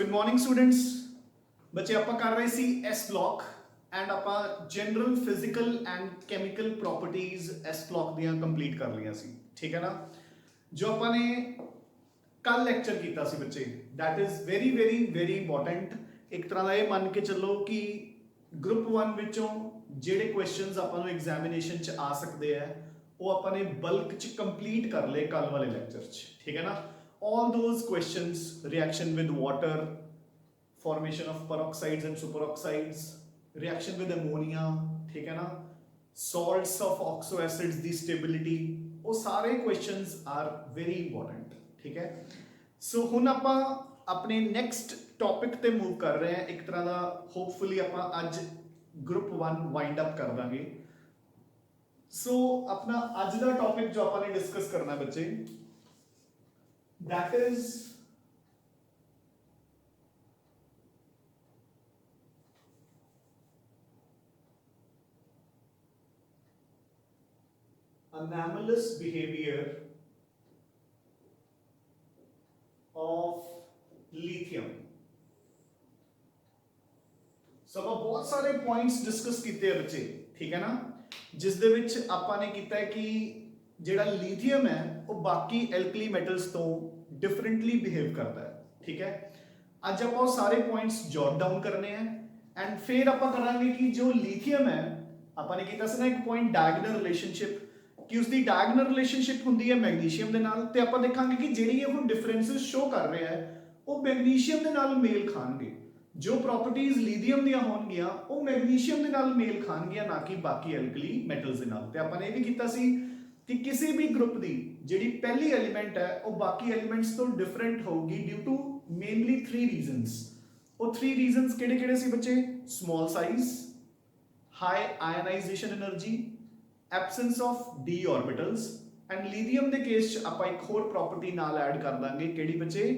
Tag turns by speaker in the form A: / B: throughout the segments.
A: Good morning students. बच्चे आप कर रहे सी एस ब्लॉक एंड आप general physical and chemical properties S block दियां कंप्लीट कर लिया सी। ठीक है ना। जो आपने कल लैक्चर किया सी बच्चे, that is very very very important. एक तरह का ये मान के चलो कि ग्रुप 1 विचों ਜਿਹੜੇ क्वेश्चनस ਆਪਾਂ ਨੂੰ एग्जामिनेशन च आ सकते हैं वो आपने बल्क च कंप्लीट कर ले कल वाले लैक्चर च। ठीक है ना। all those questions, reaction with water, formation of peroxides and superoxides, reaction with ammonia, ठीक है ना, salts of oxo acids the stability, वो सारे questions are very important। ठीक है। so हुन आपां अपने next topic ते move कर रहे हैं। एक तरह दा hopefully आपां अज group 1 wind up कर दांगे। so अपना अज दा topic जो आपां ने discuss करना है बच्चे, that is anomalous behavior of lithium। सो ਆਪਾਂ बहुत सारे पॉइंट्स डिस्कस किए हैं बच्चे। ठीक है ना। जिस दे विच ਆਪਾਂ ने किया है कि ਜਿਹੜਾ ਲੀਥੀਅਮ है वो बाकी एल्कली मैटल्स तो डिफरेंटली बिहेव करता है। ठीक है। ਅੱਜ ਆਪਾਂ ਉਹ ਸਾਰੇ पॉइंट्स जॉट डाउन करने हैं एंड फिर ਆਪਾਂ ਕਰਾਂਗੇ कि जो ਲੀਥੀਅਮ है ਆਪਾਂ ਨੇ ਕੀਤਾ ਸੀ ਨਾ ਇੱਕ ਪੁਆਇੰਟ ਡਾਇਗਨਲ ਰਿਲੇਸ਼ਨਸ਼ਿਪ ਕਿ ਉਸ ਦੀ ਡਾਇਗਨਲ ਰਿਲੇਸ਼ਨਸ਼ਿਪ ਹੁੰਦੀ ਹੈ ਮੈਗਨੀਸ਼ੀਅਮ ਦੇ ਨਾਲ, ਤੇ ਆਪਾਂ ਦੇਖਾਂਗੇ ਕਿ ਜਿਹੜੀ ਇਹ ਉਹ ਡਿਫਰੈਂਸਸ ਸ਼ੋ ਕਰ ਰਿਹਾ ਹੈ ਉਹ ਮੈਗਨੀਸ਼ੀਅਮ ਦੇ ਨਾਲ ਮੇਲ ਖਾਣਗੇ। ਜੋ ਪ੍ਰੋਪਰਟੀਜ਼ ਲੀਥੀਅਮ ਦੀਆਂ ਹੋਣਗੀਆਂ ਉਹ ਮੈਗਨੀਸ਼ੀਅਮ ਦੇ ਨਾਲ ਮੇਲ ਖਾਣਗੀਆਂ, ਨਾ ਕਿ ਬਾਕੀ ਐਲਕਲੀ ਮੈਟਲਸ ਦੇ ਨਾਲ। ਤੇ ਆਪਾਂ ਨੇ ਇਹ ਵੀ ਕੀਤਾ ਸੀ कि किसी भी ग्रुप की जिहड़ी पहली एलिमेंट है वो बाकी एलिमेंट्स तो डिफरेंट होगी ड्यू टू मेनली 3 रीजनस। वो 3 रीजनस किहड़े-किहड़े सी बच्चे? Small size, high ionization energy, absence of d orbitals and lithium के केस च आपां एक होर प्रॉपर्टी नाल ऐड कर दांगे, किहड़ी बच्चे?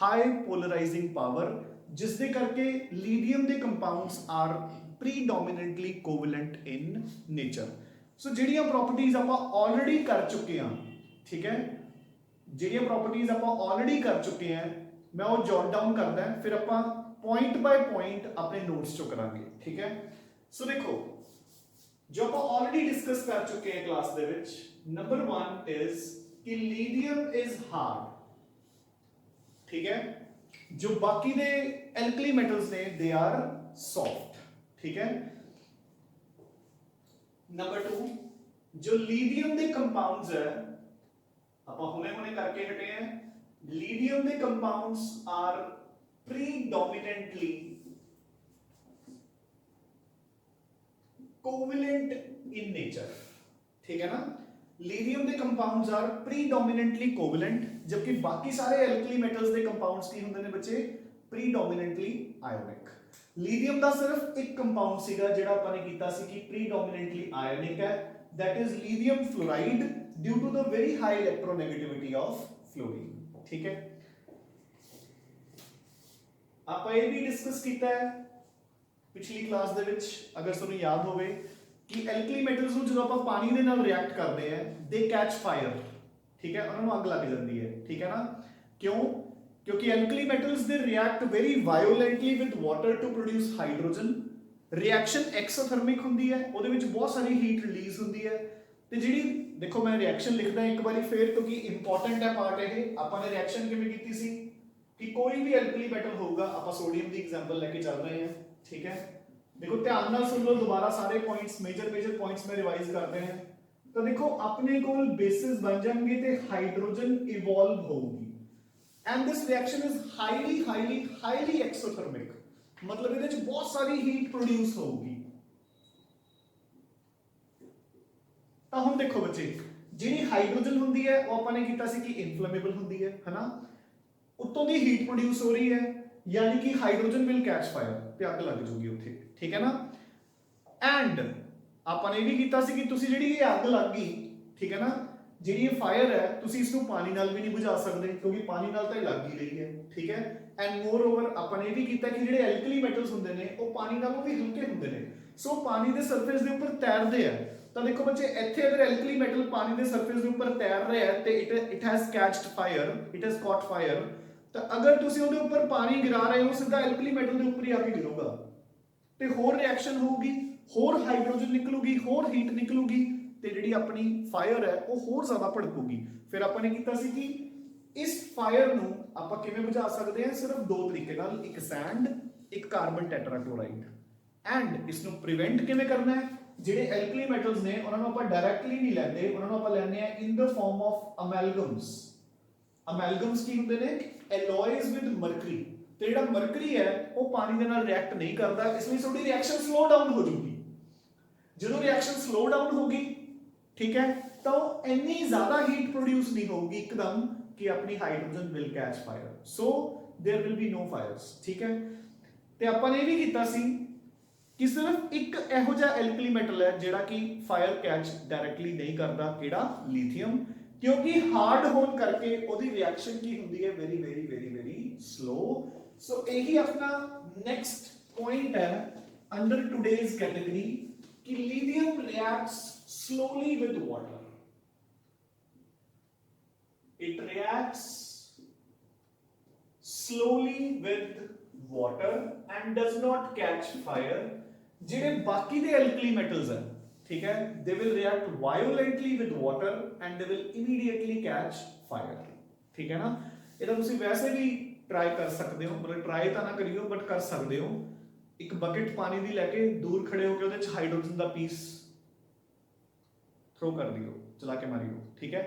A: हाई पोलराइजिंग पावर, जिस दे करके लीथियम के compounds are predominantly covalent in nature. So ਜਿਹੜੀਆਂ प्रॉपर्टीज ਆਪਾਂ ऑलरेडी कर चुके हैं। ठीक है। ਜਿਹੜੀਆਂ प्रॉपर्टीज ਆਪਾਂ ऑलरेडी कर चुके हैं मैं वो जॉट डाउन करदा है, फिर ਆਪਾਂ पॉइंट बाय पॉइंट अपने नोट्स चो करांगे। ठीक है। सो देखो जो ਆਪਾਂ ऑलरेडी डिस्कस कर चुके हैं class they which, number 1 is कि लीथियम इज हार्ड। ठीक है। जो बाकी दे एल्कली मेटल्स ने दे आर सॉफ्ट। ठीक है। नंबर 2, जो लीथियम के कंपाउंड्स है ਆਪਾਂ ਹੁਣੇ करके हटे हैं, लीथियम के compounds are predominantly covalent in nature. ठीक है ना। लीथियम के कंपाउंड्स आर प्रीडोमिनेंटली कोवलेंट, जबकि बाकी सारे एल्कली मेटल्स के कंपाउंड्स की होंगे ने बच्चे? Predominantly ionic. ਲੀਥੀਅਮ ਦਾ ਸਿਰਫ ਇੱਕ ਕੰਪਾਊਂਡ ਸੀਗਾ ਜਿਹੜਾ ਆਪਾਂ ਨੇ ਕੀਤਾ ਸੀ ਕਿ ਪ੍ਰੀਡੋਮੀਨੈਂਟਲੀ ਆਇਓਨਿਕ ਹੈ, that is lithium fluoride due to the very high electronegativity of fluorine। ठीक है। ਆਪਾਂ ਇਹ ਵੀ ਡਿਸਕਸ ਕੀਤਾ ਹੈ ਪਿਛਲੀ ਕਲਾਸ ਦੇ ਵਿੱਚ, ਅਗਰ ਤੁਹਾਨੂੰ ਯਾਦ ਹੋਵੇ, ਕਿ ਐਲਕਲੀ ਮੈਟਲਸ ਨੂੰ ਜਦੋਂ ਆਪਾਂ ਪਾਣੀ ਦੇ ਨਾਲ ਰਿਐਕਟ ਕਰਦੇ ਆ ਦੇ ਕੈਚ ਫਾਇਰ। ਠੀਕ ਹੈ। ਉਹਨਾਂ ਨੂੰ ਅੱਗ ਲੱਗ ਜਾਂਦੀ ਹੈ। ਠੀਕ ਹੈ ਨਾ। ਕਿਉਂ? क्योंकि alkali metals they react very violently with water to produce hydrogen. Reaction exothermic हुंदी है, ਉਹਦੇ ਵਿੱਚ बहुत सारी हीट रिलीज ਹੁੰਦੀ ਹੈ। ਤੇ ਜਿਹੜੀ ਦੇਖੋ ਮੈਂ ਰਿਐਕਸ਼ਨ ਲਿਖਦਾ ਇੱਕ ਵਾਰੀ ਫੇਰ ਕਿਉਂਕਿ ਇੰਪੋਰਟੈਂਟ ਹੈ ਪਾਰਟ ਇਹ। ਆਪਾਂ ਨੇ ਰਿਐਕਸ਼ਨ ਕਿਵੇਂ ਕੀਤੀ ਸੀ ਕਿ ਕੋਈ ਵੀ ਐਲਕਲੀ ਮੈਟਲ ਹੋਊਗਾ, ਆਪਾਂ ਸੋਡੀਅਮ ਦੀ ਐਗਜ਼ਾਮਪਲ ਲੈ ਕੇ ਚੱਲ ਰਹੇ ਹਾਂ। ਠੀਕ ਹੈ। देखो ध्यान नाल सुन लो दोबारा सारे पॉइंट्स, मेजर पॉइंट्स में रिवाइज करते हैं। तो देखो अपने कोल बेसिस बन जाएंगे ते हाइड्रोजन इवॉल्व होगी and this reaction is highly exothermic, मतलब ਇਹਦੇ ਚ ਬਹੁਤ ਸਾਰੀ ਹੀਟ ਪ੍ਰੋਡਿਊਸ ਹੋਊਗੀ। ਤਾਂ ਹੁਣ ਦੇਖੋ ਬੱਚੇ, ਜਿਹੜੀ ਹਾਈਡਰੋਜਨ ਹੁੰਦੀ ਹੈ ਉਹ ਆਪਾਂ ਨੇ ਕੀਤਾ ਸੀ ਕਿ ਇਨਫਲੇਮੇਬਲ ਹੁੰਦੀ ਹੈ ਹਨਾ, ਉੱਤੋਂ ਦੀ ਹੀਟ ਪ੍ਰੋਡਿਊਸ ਹੋ ਰਹੀ ਹੈ, ਯਾਨੀ ਕਿ ਹਾਈਡਰੋਜਨ ਵਿਲ ਕੈਚ ਫਾਇਰ ਤੇ ਅੱਗ ਲੱਗ ਜੂਗੀ ਉੱਥੇ। ਠੀਕ ਹੈ ਨਾ। ਐਂਡ ਆਪਾਂ ਨੇ ਇਹ ਵੀ ਕੀਤਾ ਸੀ ਕਿ ਤੁਸੀਂ ਜਿਹੜੀ ਇਹ ਅੱਗ ਲੱਗ ਗਈ, ਠੀਕ ਹੈ ਨਾ, ਜਿਹੜੀ ਇਹ ਫਾਇਰ ਹੈ ਤੁਸੀਂ ਇਸ ਨੂੰ ਪਾਣੀ ਨਾਲ ਵੀ ਨਹੀਂ ਬੁਝਾ ਸਕਦੇ ਕਿਉਂਕਿ ਪਾਣੀ ਨਾਲ ਤਾਂ ਇਹ ਲੱਗ ਹੀ ਰਹੀ ਹੈ। ਠੀਕ ਹੈ। ਐਂਡ ਮੋਰ ਓਵਰ ਆਪਾਂ ਨੇ ਇਹ ਵੀ ਕੀਤਾ ਕਿ ਜਿਹੜੇ ਐਲਕਲੀ ਮੈਟਲਸ ਹੁੰਦੇ ਨੇ ਉਹ ਪਾਣੀ ਨਾਲੋਂ ਵੀ ਹਲਕੇ ਹੁੰਦੇ ਨੇ, ਸੋ ਪਾਣੀ ਦੇ ਸਰਫੇਸ ਦੇ ਉੱਪਰ ਤੈਰਦੇ ਆ। ਤਾਂ ਦੇਖੋ ਬੱਚੇ ਇੱਥੇ ਅਗਰ ਐਲਕਲੀ ਮੈਟਲ ਪਾਣੀ ਦੇ ਸਰਫੇਸ ਦੇ ਉੱਪਰ ਤੈਰ ਰਿਹਾ ਹੈ ਤੇ it has catched fire, it has caught fire, ਤਾਂ ਅਗਰ ਤੁਸੀਂ ਉਹਦੇ ਉੱਪਰ ਪਾਣੀ ਗਿਰਾ ਰਹੇ ਹੋ ਸਿੱਧਾ ਐਲਕਲੀ ਮੈਟਲ ਦੇ ਉੱਪਰ ਹੀ ਆ ਕੇ ਗਿਰੂਗਾ ਤੇ ਹੋਰ ਰਿਐਕਸ਼ਨ ਹੋਊਗੀ, ਹੋਰ ਹਾਈਡਰੋਜਨ ਨਿਕਲੂਗੀ, ਹੋਰ ਹੀਟ ਨਿਕਲੂਗੀ ਤੇ ਜਿਹੜੀ ਆਪਣੀ ਫਾਇਰ ਹੈ ਉਹ ਹੋਰ ਜ਼ਿਆਦਾ ਭੜਕੂਗੀ। ਫਿਰ ਆਪਾਂ ਨੇ ਕੀਤਾ ਸੀ ਕਿ ਇਸ ਫਾਇਰ ਨੂੰ ਆਪਾਂ ਕਿਵੇਂ ਬੁਝਾ ਸਕਦੇ ਹਾਂ, ਸਿਰਫ ਦੋ ਤਰੀਕੇ ਨਾਲ, ਇੱਕ ਸੈਂਡ, ਇੱਕ ਕਾਰਬਨ ਟੈਟਰਾਕਲੋਰਾਈਡ। ਐਂਡ ਇਸ ਨੂੰ ਪ੍ਰੀਵੈਂਟ ਕਿਵੇਂ ਕਰਨਾ ਹੈ, ਜਿਹੜੇ ਐਲਕਲੀ ਮੈਟਲਸ ਨੇ ਉਹਨਾਂ ਨੂੰ ਆਪਾਂ ਡਾਇਰੈਕਟਲੀ ਨਹੀਂ ਲੈਂਦੇ, ਉਹਨਾਂ ਨੂੰ ਆਪਾਂ ਲੈਂਦੇ ਆ ਇਨ ਦ ਫਾਰਮ ਆਫ ਅਮੈਲਗਮਸ। ਅਮੈਲਗਮਸ ਕੀ ਹੁੰਦੇ ਨੇ, ਐਲੋਇਜ਼ ਵਿਦ ਮਰਕਰੀ, ਤੇ ਜਿਹੜਾ ਮਰਕਰੀ ਹੈ ਉਹ ਪਾਣੀ ਦੇ ਨਾਲ ਰਿਐਕਟ ਨਹੀਂ ਕਰਦਾ, ਇਸ ਲਈ ਤੁਹਾਡੀ ਰਿਐਕਸ਼ਨ ਸਲੋ ਡਾਊਨ ਹੋ ਜੂਗੀ। ਜਦੋਂ ਰਿਐਕਸ਼ਨ ਸਲੋ ਡਾਊਨ ਹੋਗੀ, ਠੀਕ ਹੈ, ਤਾਂ ਉਹ ਇੰਨੀ ਜ਼ਿਆਦਾ ਹੀਟ ਪ੍ਰੋਡਿਊਸ ਨਹੀਂ ਹੋਊਗੀ ਇੱਕਦਮ ਕਿ ਆਪਣੀ hydrogen will catch fire, so there will be no fires. ठीक है, ਤੇ ਆਪਾਂ ਨੇ ਇਹ ਵੀ ਕੀਤਾ ਸੀ ਕਿ ਸਿਰਫ ਇੱਕ ਇਹੋ ਜਿਹਾ ਐਲਕਲੀ ਮੈਟਲ ਹੈ ਜਿਹੜਾ ਕਿ ਫਾਇਰ ਕੈਚ ਡਾਇਰੈਕਟਲੀ ਨਹੀਂ ਕਰਦਾ, ਕਿਹੜਾ, ਲੀਥੀਅਮ, ਕਿਉਂਕਿ ਹਾਰਡ ਹੋਣ ਕਰਕੇ ਉਹਦੀ ਰਿਐਕਸ਼ਨ ਕੀ ਹੁੰਦੀ ਹੈ, very very very very slow. So ਇਹੀ ਆਪਣਾ ਨੈਕਸਟ ਪੁਆਇੰਟ ਹੈ ਅੰਡਰ ਟੁਡੇਜ਼ ਕੈਟੇਗਰੀ कि lithium reacts slowly with water. It reacts slowly with water and does not catch fire. ਜਿਹੜੇ ਬਾਕੀ ਦੇ alkali metals हैं, ठीक है, they will react violently with water and they will immediately catch fire. ठीक है ना, ਇਹਦਾ ਤੁਸੀਂ ਵੈਸੇ ਵੀ ਟਰਾਈ ਕਰ ਸਕਦੇ ਹੋ, ਮਤਲਬ ਟਰਾਈ ਤਾਂ ਨਾ ਕਰਿਓ ਬਟ ਕਰ ਸਕਦੇ ਹੋ। ਇੱਕ ਬਕਟ ਪਾਣੀ ਦੀ ਲੈ ਕੇ ਦੂਰ ਖੜੇ ਹੋ ਕੇ ਉਹਦੇ ਚ ਹਾਈਡਰੋਜਨ ਦਾ ਪੀਸ ਥਰੋ ਕਰ ਦਿਓ, ਚਲਾ ਕੇ ਮਾਰਿਓ, ਠੀਕ ਹੈ।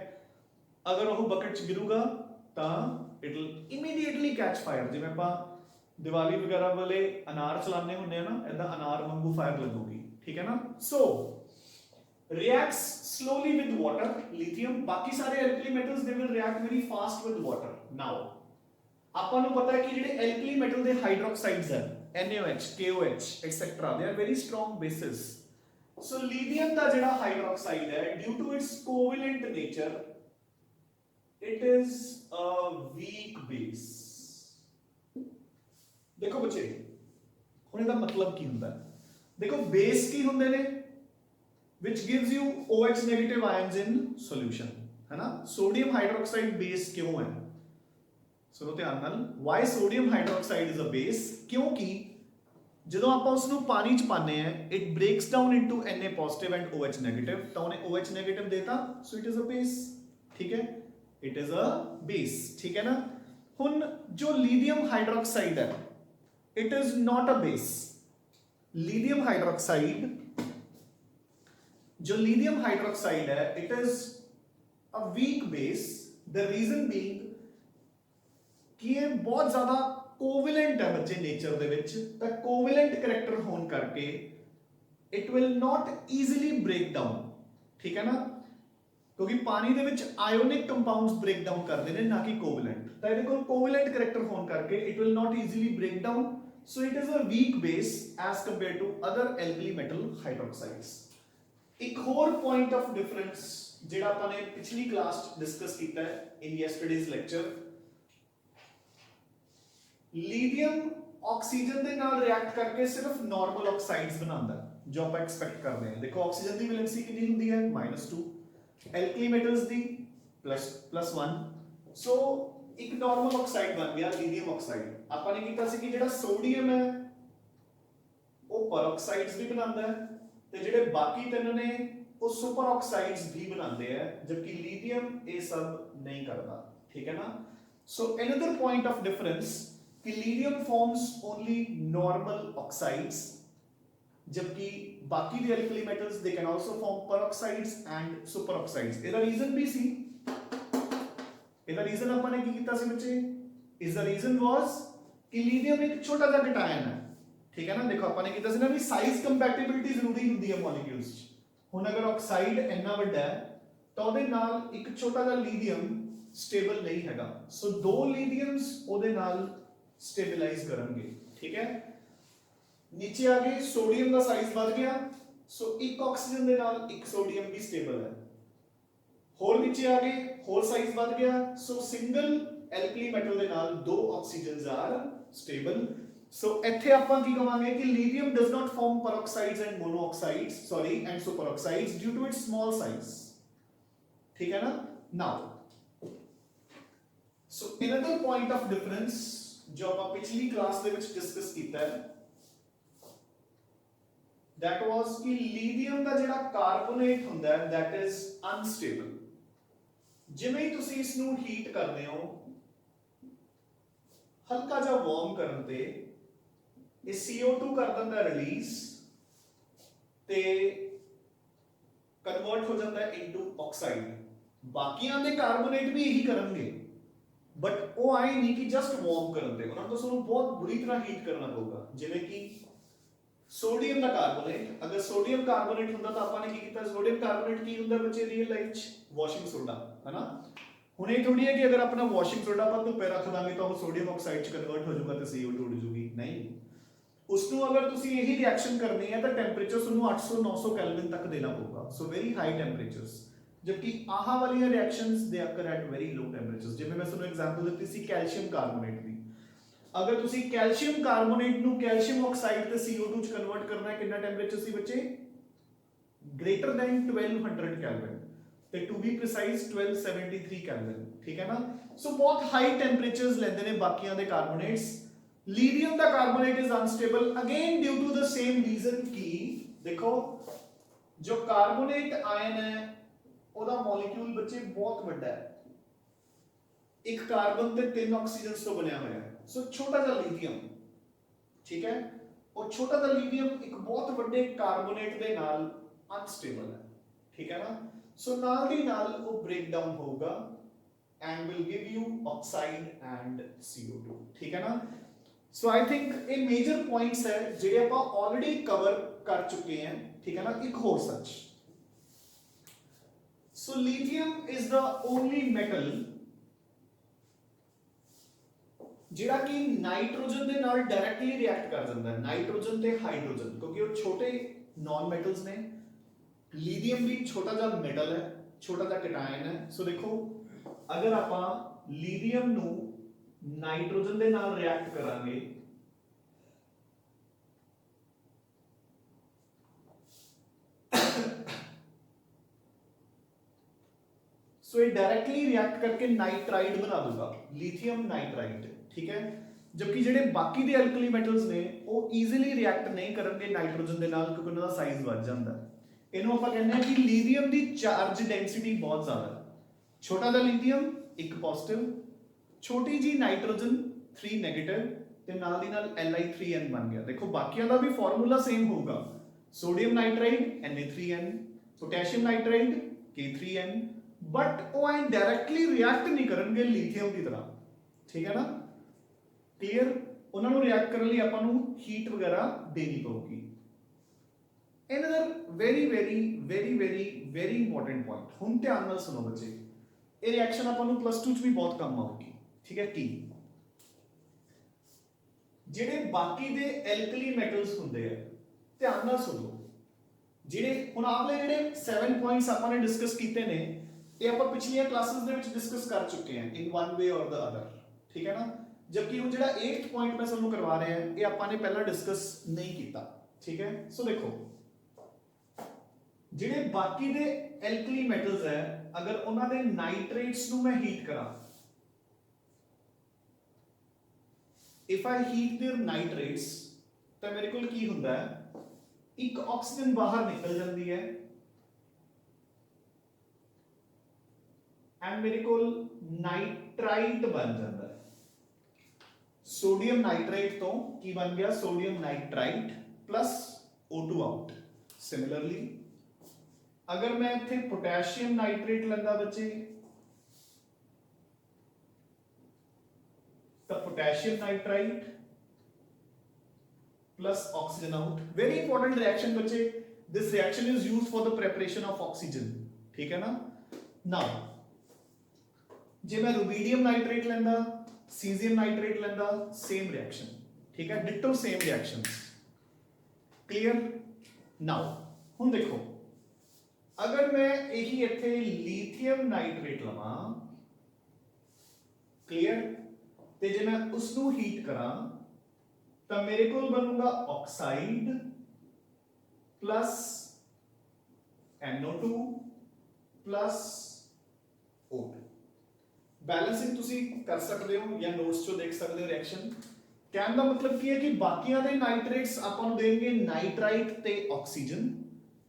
A: ਅਗਰ ਉਹ ਬਕਟ ਚ ਗਿਰੂਗਾ ਤਾਂ it will immediately catch fire. ਜਿਵੇਂ ਆਪਾਂ ਦੀਵਾਲੀ ਵਗੈਰਾ ਵਾਲੇ ਅਨਾਰ ਚਲਾਉਂਦੇ ਹੁੰਦੇ ਆ ਨਾ, ਏਦਾਂ ਅਨਾਰ ਵਾਂਗੂ ਫਾਇਰ ਲੱਗੂਗੀ, ਠੀਕ ਹੈ ਨਾ। ਸੋ reacts slowly with water, lithium, ਬਾਕੀ ਸਾਰੇ alkali metals they will react very fast with water. Now ਆਪਾਂ ਨੂੰ ਪਤਾ ਹੈ ਕਿ ਜਿਹੜੇ alkali metal ਦੇ ਹਾਈਡਰੋਕਸਾਈਡਸ ਹੈ, NaOH, KOH, etc. they are very strong bases. So lithium ਦਾ ਜਿਹੜਾ ਹਾਈਡਰੋਕਸਾਈਡ ਹੈ, due to its covalent nature, it is a weak base. ਦੇਖੋ ਬੱਚੇ, ਹੁਣ ਇਹਦਾ ਮਤਲਬ ਕੀ ਹੁੰਦਾ ਹੈ, ਦੇਖੋ ਬੇਸ ਕੀ ਹੁੰਦੇ ਨੇ, which gives you OH negative ions in solution, है ना। sodium hydroxide base क्यों है, सुनो ध्यान नाल, why sodium hydroxide is a base, क्योंकि ਜਦੋਂ ਆਪਾਂ ਉਸ ਨੂੰ ਪਾਣੀ ਚ ਪਾਉਂਦੇ ਆ it breaks down into Na positive and OH negative, ਤਾਂ ਉਹਨੇ OH negative ਦੇਤਾ, so it is a base, ਠੀਕ ਹੈ, it is a base, ਠੀਕ ਹੈ ਨਾ। ਹੁਣ ਜੋ lithium hydroxide ਹੈ, it is not a base. lithium hydroxide, जो lithium hydroxide है, it is a weak base. The reason being कि ये बहुत ज़्यादा कोवेलेंट है बच्चे नेचर दे विच, तो कोवेलेंट करैक्टर होने करके it will not easily break down, ठीक है ना, क्योंकि पानी दे विच आयोनिक कंपाउंड्स ब्रेक डाउन करते हैं ना कि कोवेलेंट, तो ये देखो कोवेलेंट करैक्टर होने करके it will not easily break down, so it is a weak base as compared to other alkali metal hydroxides. एक और पॉइंट ऑफ डिफरेंस ਜਿਹੜਾ ਆਪਾਂ ਨੇ ਪਿਛਲੀ ਕਲਾਸ ਡਿਸਕਸ ਕੀਤਾ ਹੈ ਇਨ ਯੈਸਟਰਡੇਜ਼ ਲੈਕਚਰ, ਲੀਥੀਅਮ ਆਕਸੀਜਨ ਦੇ ਨਾਲ ਰਿਐਕਟ ਕਰਕੇ ਸਿਰਫ ਨਾਰਮਲ ਆਕਸਾਈਡਸ ਬਣਾਉਂਦਾ ਹੈ ਜੋ ਆਪਾਂ ਐਕਸਪੈਕਟ ਕਰਦੇ ਹਾਂ। ਦੇਖੋ ਆਕਸੀਜਨ ਦੀ ਵੈਲੈਂਸੀ ਕਿੰਨੀ ਹੁੰਦੀ ਹੈ, -2, ਐਲਕਲੀ ਮੈਟਲਸ ਦੀ +1, ਸੋ ਇੱਕ ਨਾਰਮਲ ਆਕਸਾਈਡ ਬਣ ਗਿਆ ਲੀਥੀਅਮ ਆਕਸਾਈਡ। ਆਪਾਂ ਨੇ ਕੀਤਾ ਸੀ ਕਿ ਜਿਹੜਾ ਸੋਡੀਅਮ ਹੈ ਉਹ ਪਰਆਕਸਾਈਡਸ ਵੀ ਬਣਾਉਂਦਾ ਹੈ ਤੇ ਜਿਹੜੇ ਬਾਕੀ ਤਿੰਨ ਨੇ ਉਹ ਸੁਪਰ ਆਕਸਾਈਡਸ ਵੀ ਬਣਾਉਂਦੇ ਆ, ਜਦਕਿ ਲੀਥੀਅਮ ਇਹ ਸਭ ਨਹੀਂ ਕਰਦਾ, ਠੀਕ ਹੈ ਨਾ। ਸੋ ਅਨਦਰ ਪੁਆਇੰਟ ਆਫ ਡਿਫਰੈਂਸ कि lithium forms only normal oxides, जबकि बाकी the alkali metals they can also form peroxides and superoxides. ਇਹਦਾ ਰੀਜ਼ਨ ਵੀ ਸੀ, ਇਹਦਾ ਰੀਜ਼ਨ ਆਪਾਂ ਨੇ ਕੀ ਕੀਤਾ ਸੀ ਬੱਚੇ, ਇਸ ਦਾ ਰੀਜ਼ਨ ਵਾਸ ਕਿ ਲੀਥੀਅਮ ਇੱਕ ਛੋਟਾ ਜਿਹਾ ਕਟਾਇਨ ਹੈ, ਠੀਕ ਹੈ ਨਾ। ਦੇਖੋ ਆਪਾਂ ਨੇ ਕੀਤਾ ਸੀ ਨਾ ਵੀ ਸਾਈਜ਼ ਕੰਪੈਟੀਬਿਲਿਟੀ ਜ਼ਰੂਰੀ ਹੁੰਦੀ ਹੈ ਮੋਲੀਕਿਊਲਸ ਚ। ਹੁਣ ਅਗਰ ਆਕਸਾਈਡ ਇੰਨਾ ਵੱਡਾ ਹੈ ਤਾਂ ਉਹਦੇ ਨਾਲ ਇੱਕ ਛੋਟਾ ਜਿਹਾ ਲੀਥੀਅਮ ਸਟੇਬਲ ਨਹੀਂ ਹੈਗਾ, ਸੋ ਦੋ ਲੀਥੀਅਮਸ ਉਹਦੇ ਨਾਲ स्टेबलाइज करेंगे, ठीक है। नीचे आ गए, सोडियम का साइज बढ़ गया, सो एक ऑक्सीजन दे नाल एक सोडियम भी स्टेबल है। होर नीचे आ गए, होर साइज बढ़ गया, सो सिंगल एल्कली मेटल दे नाल दो ऑक्सीजन्स आर स्टेबल। सो ਇੱਥੇ ਆਪਾਂ ਕੀ ਕਹਾਂਗੇ ਕਿ lithium does not form peroxides and monoxides, sorry, and superoxides due to its small size, ठीक है ना। Now so another point of difference जो ਆਪਾਂ ਪਿਛਲੀ ਕਲਾਸ ਦੇ ਵਿੱਚ ਡਿਸਕਸ ਕੀਤਾ ਹੈ that was कि ਲੀਥੀਅਮ ਦਾ ਜਿਹੜਾ ਕਾਰਬੋਨੇਟ ਹੁੰਦਾ ਹੈ that is unstable ਜਿਵੇਂ ਹੀ ਤੁਸੀਂ ਇਸ ਨੂੰ ਹੀਟ ਕਰਦੇ ਹੋ ਹਲਕਾ ਜਿਹਾ ਵਾਰਮ ਕਰਨ ਤੇ ਇਹ CO2 ਕਰ ਦਿੰਦਾ ਰਿਲੀਜ਼ ਤੇ ਕਨਵਰਟ ਹੋ ਜਾਂਦਾ ਹੈ ਇਨਟੂ ਆਕਸਾਈਡ ਬਾਕੀਆਂ ਦੇ ਕਾਰਬੋਨੇਟ ਵੀ ਇਹੀ ਕਰਨਗੇ ਬਟ ਉਹ ਆਏ ਨਹੀਂ ਕਿ ਜਸਟ ਵਾਰਮ ਕਰਨ ਤੇ ਉਹਨਾਂ ਨੂੰ ਤੁਹਾਨੂੰ ਬਹੁਤ ਬੁਰੀ ਤਰ੍ਹਾਂ ਹੀਟ ਕਰਨਾ ਪਊਗਾ ਜਿਵੇਂ ਕਿ सोडियम का कार्बोनेट अगर सोडियम कार्बोनेट ਹੁੰਦਾ ਤਾਂ ਆਪਾਂ ਨੇ ਕੀ ਕੀਤਾ सोडियम कार्बोनेट ਕੀ ਹੁੰਦਾ ਬੱਚੇ ਰੀਅਲ ਲਾਈਫ ਚ ਵਾਸ਼ਿੰਗ ਸੋਡਾ ਹੈਨਾ ਹੁਣ ਇਹ ਥੋੜੀ ਹੈ ਕਿ ਅਗਰ ਆਪਣਾ ਵਾਸ਼ਿੰਗ ਸੋਡਾ ਆਪਾਂ ਧੁੱਪੇ ਰੱਖ ਦਾਂਗੇ ਤਾਂ ਉਹ ਸੋਡੀਅਮ ਆਕਸਾਈਡ ਚ ਕਨਵਰਟ ਹੋ ਜਾਊਗਾ ਤੇ CO2 ਉੱਡ ਜੂਗੀ ਨਹੀਂ ਉਸ ਨੂੰ ਅਗਰ ਤੁਸੀਂ ਇਹੀ ਰਿਐਕਸ਼ਨ ਕਰਨੀ ਹੈ ਤਾਂ ਟੈਂਪਰੇਚਰ ਤੁਹਾਨੂੰ 800 900 ਕੈਲਵਿਨ ਤੱਕ ਦੇਣਾ ਪਊਗਾ ਸੋ ਵੈਰੀ ਹਾਈ ਟੈਂਪਰੇਚਰਸ जबकि आह वाली reactions they occur at very low temperatures जिवें मैं ਤੁਹਾਨੂੰ एग्जांपल ਦਿੱਤੀ ਸੀ ਕੈਲਸ਼ੀਅਮ ਕਾਰਬੋਨੇਟ ਦੀ अगर ਤੁਸੀਂ ਕੈਲਸ਼ੀਅਮ ਕਾਰਬੋਨੇਟ ਨੂੰ ਕੈਲਸ਼ੀਅਮ ਆਕਸਾਈਡ ਤੇ CO2 ਚ ਕਨਵਰਟ ਕਰਨਾ ਹੈ ਕਿੰਨਾ ਟੈਂਪਰੇਚਰ ਸੀ ਬੱਚੇ ग्रेटर देन 1200 केल्विन ਤੇ टू बी प्रिसाइज 1273 केल्विन ठीक है ना सो बहुत हाई टेंपरेचर्स ਲੈਂਦੇ ਨੇ ਬਾਕੀਆਂ ਦੇ ਕਾਰਬੋਨੇਟਸ ਲੀਥੀਅਮ ਦਾ carbonate is unstable again due to the same reason कि देखो जो कार्बोनेट आयन है ਉਹਦਾ ਮੋਲੀਕਿਊਲ ਬੱਚੇ ਬਹੁਤ ਵੱਡਾ ਹੈ ਇੱਕ ਕਾਰਬਨ ਤੇ ਤਿੰਨ ਆਕਸੀਜਨਸ ਤੋਂ ਬਣਿਆ ਹੋਇਆ ਹੈ ਸੋ ਛੋਟਾ ਜਿਹਾ ਲੀਥੀਅਮ ਠੀਕ ਹੈ ਉਹ ਛੋਟਾ ਜਿਹਾ ਲੀਥੀਅਮ ਇੱਕ ਬਹੁਤ ਵੱਡੇ ਕਾਰਬੋਨੇਟ ਦੇ ਨਾਲ ਅਨਸਟੇਬਲ ਹੈ ਠੀਕ ਹੈ ਨਾ ਸੋ ਨਾਲ ਦੀ ਨਾਲ ਉਹ ਬ੍ਰੇਕ ਡਾਊਨ ਹੋਊਗਾ and will give you oxide and CO2 ਠੀਕ ਹੈ ਨਾ ਸੋ ਆਈ ਥਿੰਕ ਇਹ ਮੇਜਰ ਪੁਆਇੰਟਸ ਹੈ ਜਿਹੜੇ ਆਪਾਂ ਆਲਰੇਡੀ ਕਵਰ ਕਰ ਚੁੱਕੇ ਹਾਂ ਠੀਕ ਹੈ ਨਾ ਇੱਕ ਹੋਰ ਸੱਚ so lithium is the only metal ਜਿਹੜਾ ਕਿ ਨਾਈਟ੍ਰੋਜਨ ਦੇ ਨਾਲ ਡਾਇਰੈਕਟਲੀ ਰਿਐਕਟ ਕਰ ਜਾਂਦਾ ਹੈ ਨਾਈਟ੍ਰੋਜਨ ਤੇ ਹਾਈਡਰੋਜਨ ਕਿਉਂਕਿ ਉਹ ਛੋਟੇ ਨॉन ਮੈਟਲਸ ਨੇ ਲੀਥੀਅਮ ਵੀ ਛੋਟਾ ਜਿਹਾ ਮੈਟਲ ਹੈ ਛੋਟਾ ਜਿਹਾ ਕੈਟਾਇਨ ਹੈ ਸੋ ਦੇਖੋ ਅਗਰ ਆਪਾਂ ਲੀਥੀਅਮ ਨੂੰ ਨਾਈਟ੍ਰੋਜਨ ਦੇ ਨਾਲ ਰਿਐਕਟ ਕਰਾਂਗੇ सो ये डायरेक्टली रिएक्ट करके नाइट्राइड बना दूंगा लिथियम नाइट्राइड ठीक है जबकि ਜਿਹੜੇ ਬਾਕੀ ਦੇ ਐਲਕਲੀ ਮੈਟਲਸ ਨੇ ਉਹ ਈਜ਼ੀਲੀ ਰਿਐਕਟ ਨਹੀਂ ਕਰਨਗੇ ਨਾਈਟ੍ਰੋਜਨ ਦੇ ਨਾਲ ਕਿਉਂਕਿ ਉਹਨਾਂ ਦਾ ਸਾਈਜ਼ ਵੱਧ ਜਾਂਦਾ ਇਹਨੂੰ ਆਪਾਂ ਕਹਿੰਦੇ ਹਾਂ ਕਿ ਲੀਥੀਅਮ ਦੀ ਚਾਰਜ ਡੈਂਸਿਟੀ ਬਹੁਤ ਜ਼ਿਆਦਾ ਹੈ ਛੋਟਾ ਜਿਹਾ ਲੀਥੀਅਮ ਇੱਕ ਪੋਜ਼ਿਟਿਵ ਛੋਟੀ ਜੀ ਨਾਈਟ੍ਰੋਜਨ 3 ਨੈਗੇਟਿਵ ਤੇ ਨਾਲ ਦੀ ਨਾਲ Li3n ਬਣ ਗਿਆ ਦੇਖੋ ਬਾਕੀਆਂ ਦਾ ਵੀ ਫਾਰਮੂਲਾ ਸੇਮ ਹੋਊਗਾ sodium nitride Na3n potassium nitride K3n but वो डायरेक्टली रिएक्ट नहीं करेंगे लिथियम की तरह ठीक है ना क्लियर उन्होंने रिएक्ट करने लिए अपन हीट वगैरह देनी पड़ेगी another very very very very very important point हुण ध्यान नाल सुनो बच्चे ये रिएक्शन अपन +2 च भी बहुत कम आऊगी ठीक है की ਜਿਹੜੇ ਬਾਕੀ ਦੇ ਐਲਕਲੀ ਮੈਟਲਸ ਹੁੰਦੇ ਆ ਧਿਆਨ ਨਾਲ ਸੁਣੋ ਜਿਹੜੇ ਹੁਣ ਆਪਲੇ ਜਿਹੜੇ 7 ਪੁਆਇੰਟਸ ਆਪਾਂ ਨੇ ਡਿਸਕਸ ਕੀਤੇ ਨੇ ਇਹ ਆਪਾਂ ਪਿਛਲੀਆਂ ਕਲਾਸਿਸ ਦੇ ਵਿੱਚ ਡਿਸਕਸ ਕਰ ਚੁੱਕੇ ਹਾਂ in one way or the other ਠੀਕ ਹੈ ਨਾ ਜਦਕਿ ਹੁਣ ਜਿਹੜਾ 8th ਪੁਆਇੰਟ ਮੈਂ ਤੁਹਾਨੂੰ ਕਰਵਾ ਰਿਹਾ ਹਾਂ ਇਹ ਆਪਾਂ ਨੇ ਪਹਿਲਾਂ ਡਿਸਕਸ ਨਹੀਂ ਕੀਤਾ ਠੀਕ ਹੈ ਸੋ ਦੇਖੋ ਜਿਹੜੇ ਬਾਕੀ ਦੇ ਐਲਕਲੀ ਮੈਟਲਸ ਹੈ ਅਗਰ ਉਹਨਾਂ ਦੇ ਨਾਈਟ੍ਰੇਟਸ ਨੂੰ ਮੈਂ ਹੀਟ ਕਰਾਂ if I heat there nitrates ਤਾਂ ਮੇਰੇ ਕੋਲ ਕੀ ਹੁੰਦਾ ਹੈ ਇੱਕ ਆਕਸੀਜਨ ਬਾਹਰ ਨਿਕਲ ਜਾਂਦੀ ਹੈ एंड मेरे को नाइट्राइट बन जाता है सोडियम नाइट्राइट तो की बन गया sodium nitrite plus O2 out similarly अगर मैं इथे पोटेशियम नाइट्रेट लेंदा बच्चे तो potassium nitrite plus oxygen out very important reaction बच्चे this reaction is used for the preparation of oxygen ठीक है ना नाउ जे मैं रुबीडियम नाइट्रेट लेंदा सीजियम नाइट्रेट लेंदा सेम रिएक्शन ठीक है ditto same reactions clear now हुन देखो अगर मैं यही इथे लिथियम नाइट्रेट लवां क्लियर ते जे मैं उसनु हीट करा तो मेरे को बनूंगा oxide plus NO2 plus O2 balancing ਤੁਸੀਂ ਕਰ ਸਕਦੇ ਹੋ ਜਾਂ ਨੋਟਸ ਚੋਂ ਦੇਖ ਸਕਦੇ ਹੋ ਰਿਐਕਸ਼ਨ। ਕਹਿਣ ਦਾ ਮਤਲਬ ਕੀ ਹੈ ਕਿ ਬਾਕੀਆਂ ਦੇ ਨਾਈਟ੍ਰੇਟਸ ਆਪਾਂ ਨੂੰ ਦੇਣਗੇ ਨਾਈਟ੍ਰਾਈਟ ਤੇ ਆਕਸੀਜਨ,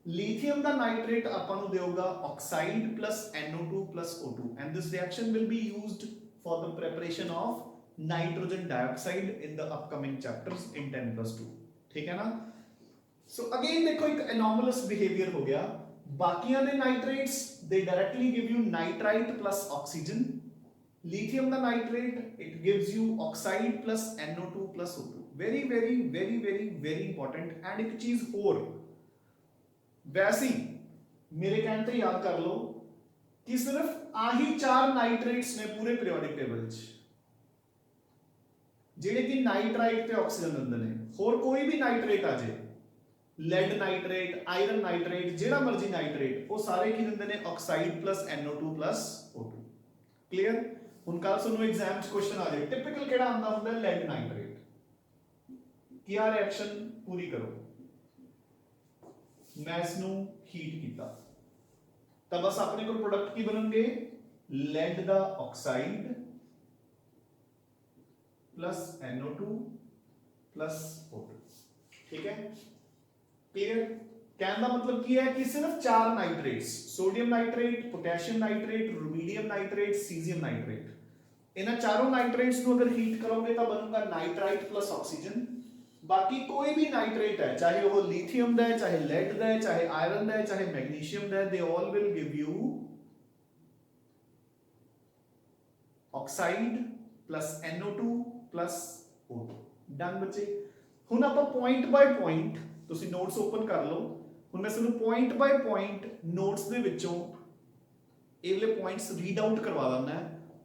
A: ਲੀਥੀਅਮ ਦਾ ਨਾਈਟ੍ਰੇਟ ਆਪਾਂ ਨੂੰ ਦੇਊਗਾ oxide plus NO2 plus O2 and this reaction will be used for the preparation of nitrogen dioxide in the upcoming chapters in 10+2। ठीक है ना। So again देखो एक anomalous behavior हो गया, बाकियां दे nitrates they directly give you nitrite plus oxygen, lithium the nitrate it gives you oxide plus NO2 plus O2। very very very very very important। and एक चीज और वैसे ही मेरे कहने ते याद कर लो कि सिर्फ आही 4 नाइट्रेट्स ने पूरे पीरियोडिक टेबल च ਜਿਹੜੇ ਕਿ ਨਾਈਟ੍ਰਾਈਟ ਤੇ ਆਕਸੀਜਨ ਦਿੰਦੇ ਨੇ। ਹੋਰ ਕੋਈ ਵੀ ਨਾਈਟ੍ਰੇਟ ਆ ਜੇ, ਲੈਡ ਨਾਈਟ੍ਰੇਟ, ਆਇਰਨ ਨਾਈਟ੍ਰੇਟ, ਜਿਹੜਾ ਮਰਜ਼ੀ ਨਾਈਟ੍ਰੇਟ, ਉਹ ਸਾਰੇ ਕੀ ਦਿੰਦੇ ਨੇ oxide plus NO2 plus O2। Clear. ਹੁਣ ਕੱਲ ਤੁਹਾਨੂੰ ਐਗਜ਼ਾਮ 'ਚ ਕੁਐਸਚਨ ਆ ਜਾਏ ਟਿਪੀਕਲ ਕਿਹੜਾ ਆਉਂਦਾ ਹੁੰਦਾ ਹੈ, ਲੈਡ ਨਾਈਟ੍ਰੇਟ। ਕੀ ਆ ਰਿਐਕਸ਼ਨ ਪੂਰੀ ਕਰੋ, ਮੈਂ ਇਸ ਨੂੰ ਹੀਟ ਕੀਤਾ ਤਾਂ ਬਸ ਆਪਣੇ ਕੋਲ ਪ੍ਰੋਡਕਟ ਕੀ ਬਣਨਗੇ, ਲੈਡ ਦਾ oxide plus NO2 plus O2। ठीक है, क्लियर। कहने का मतलब की है कि सिर्फ 4 nitrates, sodium nitrate, potassium nitrate, rubidium nitrate, caesium nitrate, इन चारों नाइट्रेट्स को अगर हीट करोगे तो बनूंगा नाइट्राइट प्लस ऑक्सीजन। बाकी कोई भी नाइट्रेट है, चाहे वो लिथियम दा है, चाहे लेड दा है, चाहे आयरन दा है, चाहे मैग्नीशियम दा है, they all will give you oxide plus NO2 plus O2। Done बच्चे। ਹੁਣ ਆਪਾਂ ਪੁਆਇੰਟ ਬਾਈ ਪੁਆਇੰਟ, ਤੁਸੀਂ ਨੋਟਸ ਓਪਨ ਕਰ ਲਓ। ਹੁਣ ਮੈਂ ਤੁਹਾਨੂੰ ਪੁਆਇੰਟ ਬਾਈ ਪੁਆਇੰਟ ਨੋਟਸ ਦੇ ਵਿੱਚੋਂ ਇਹ ਵਾਲੇ ਪੁਆਇੰਟਸ ਰੀਡ ਆਊਟ ਕਰਵਾ ਦਿੰਦਾ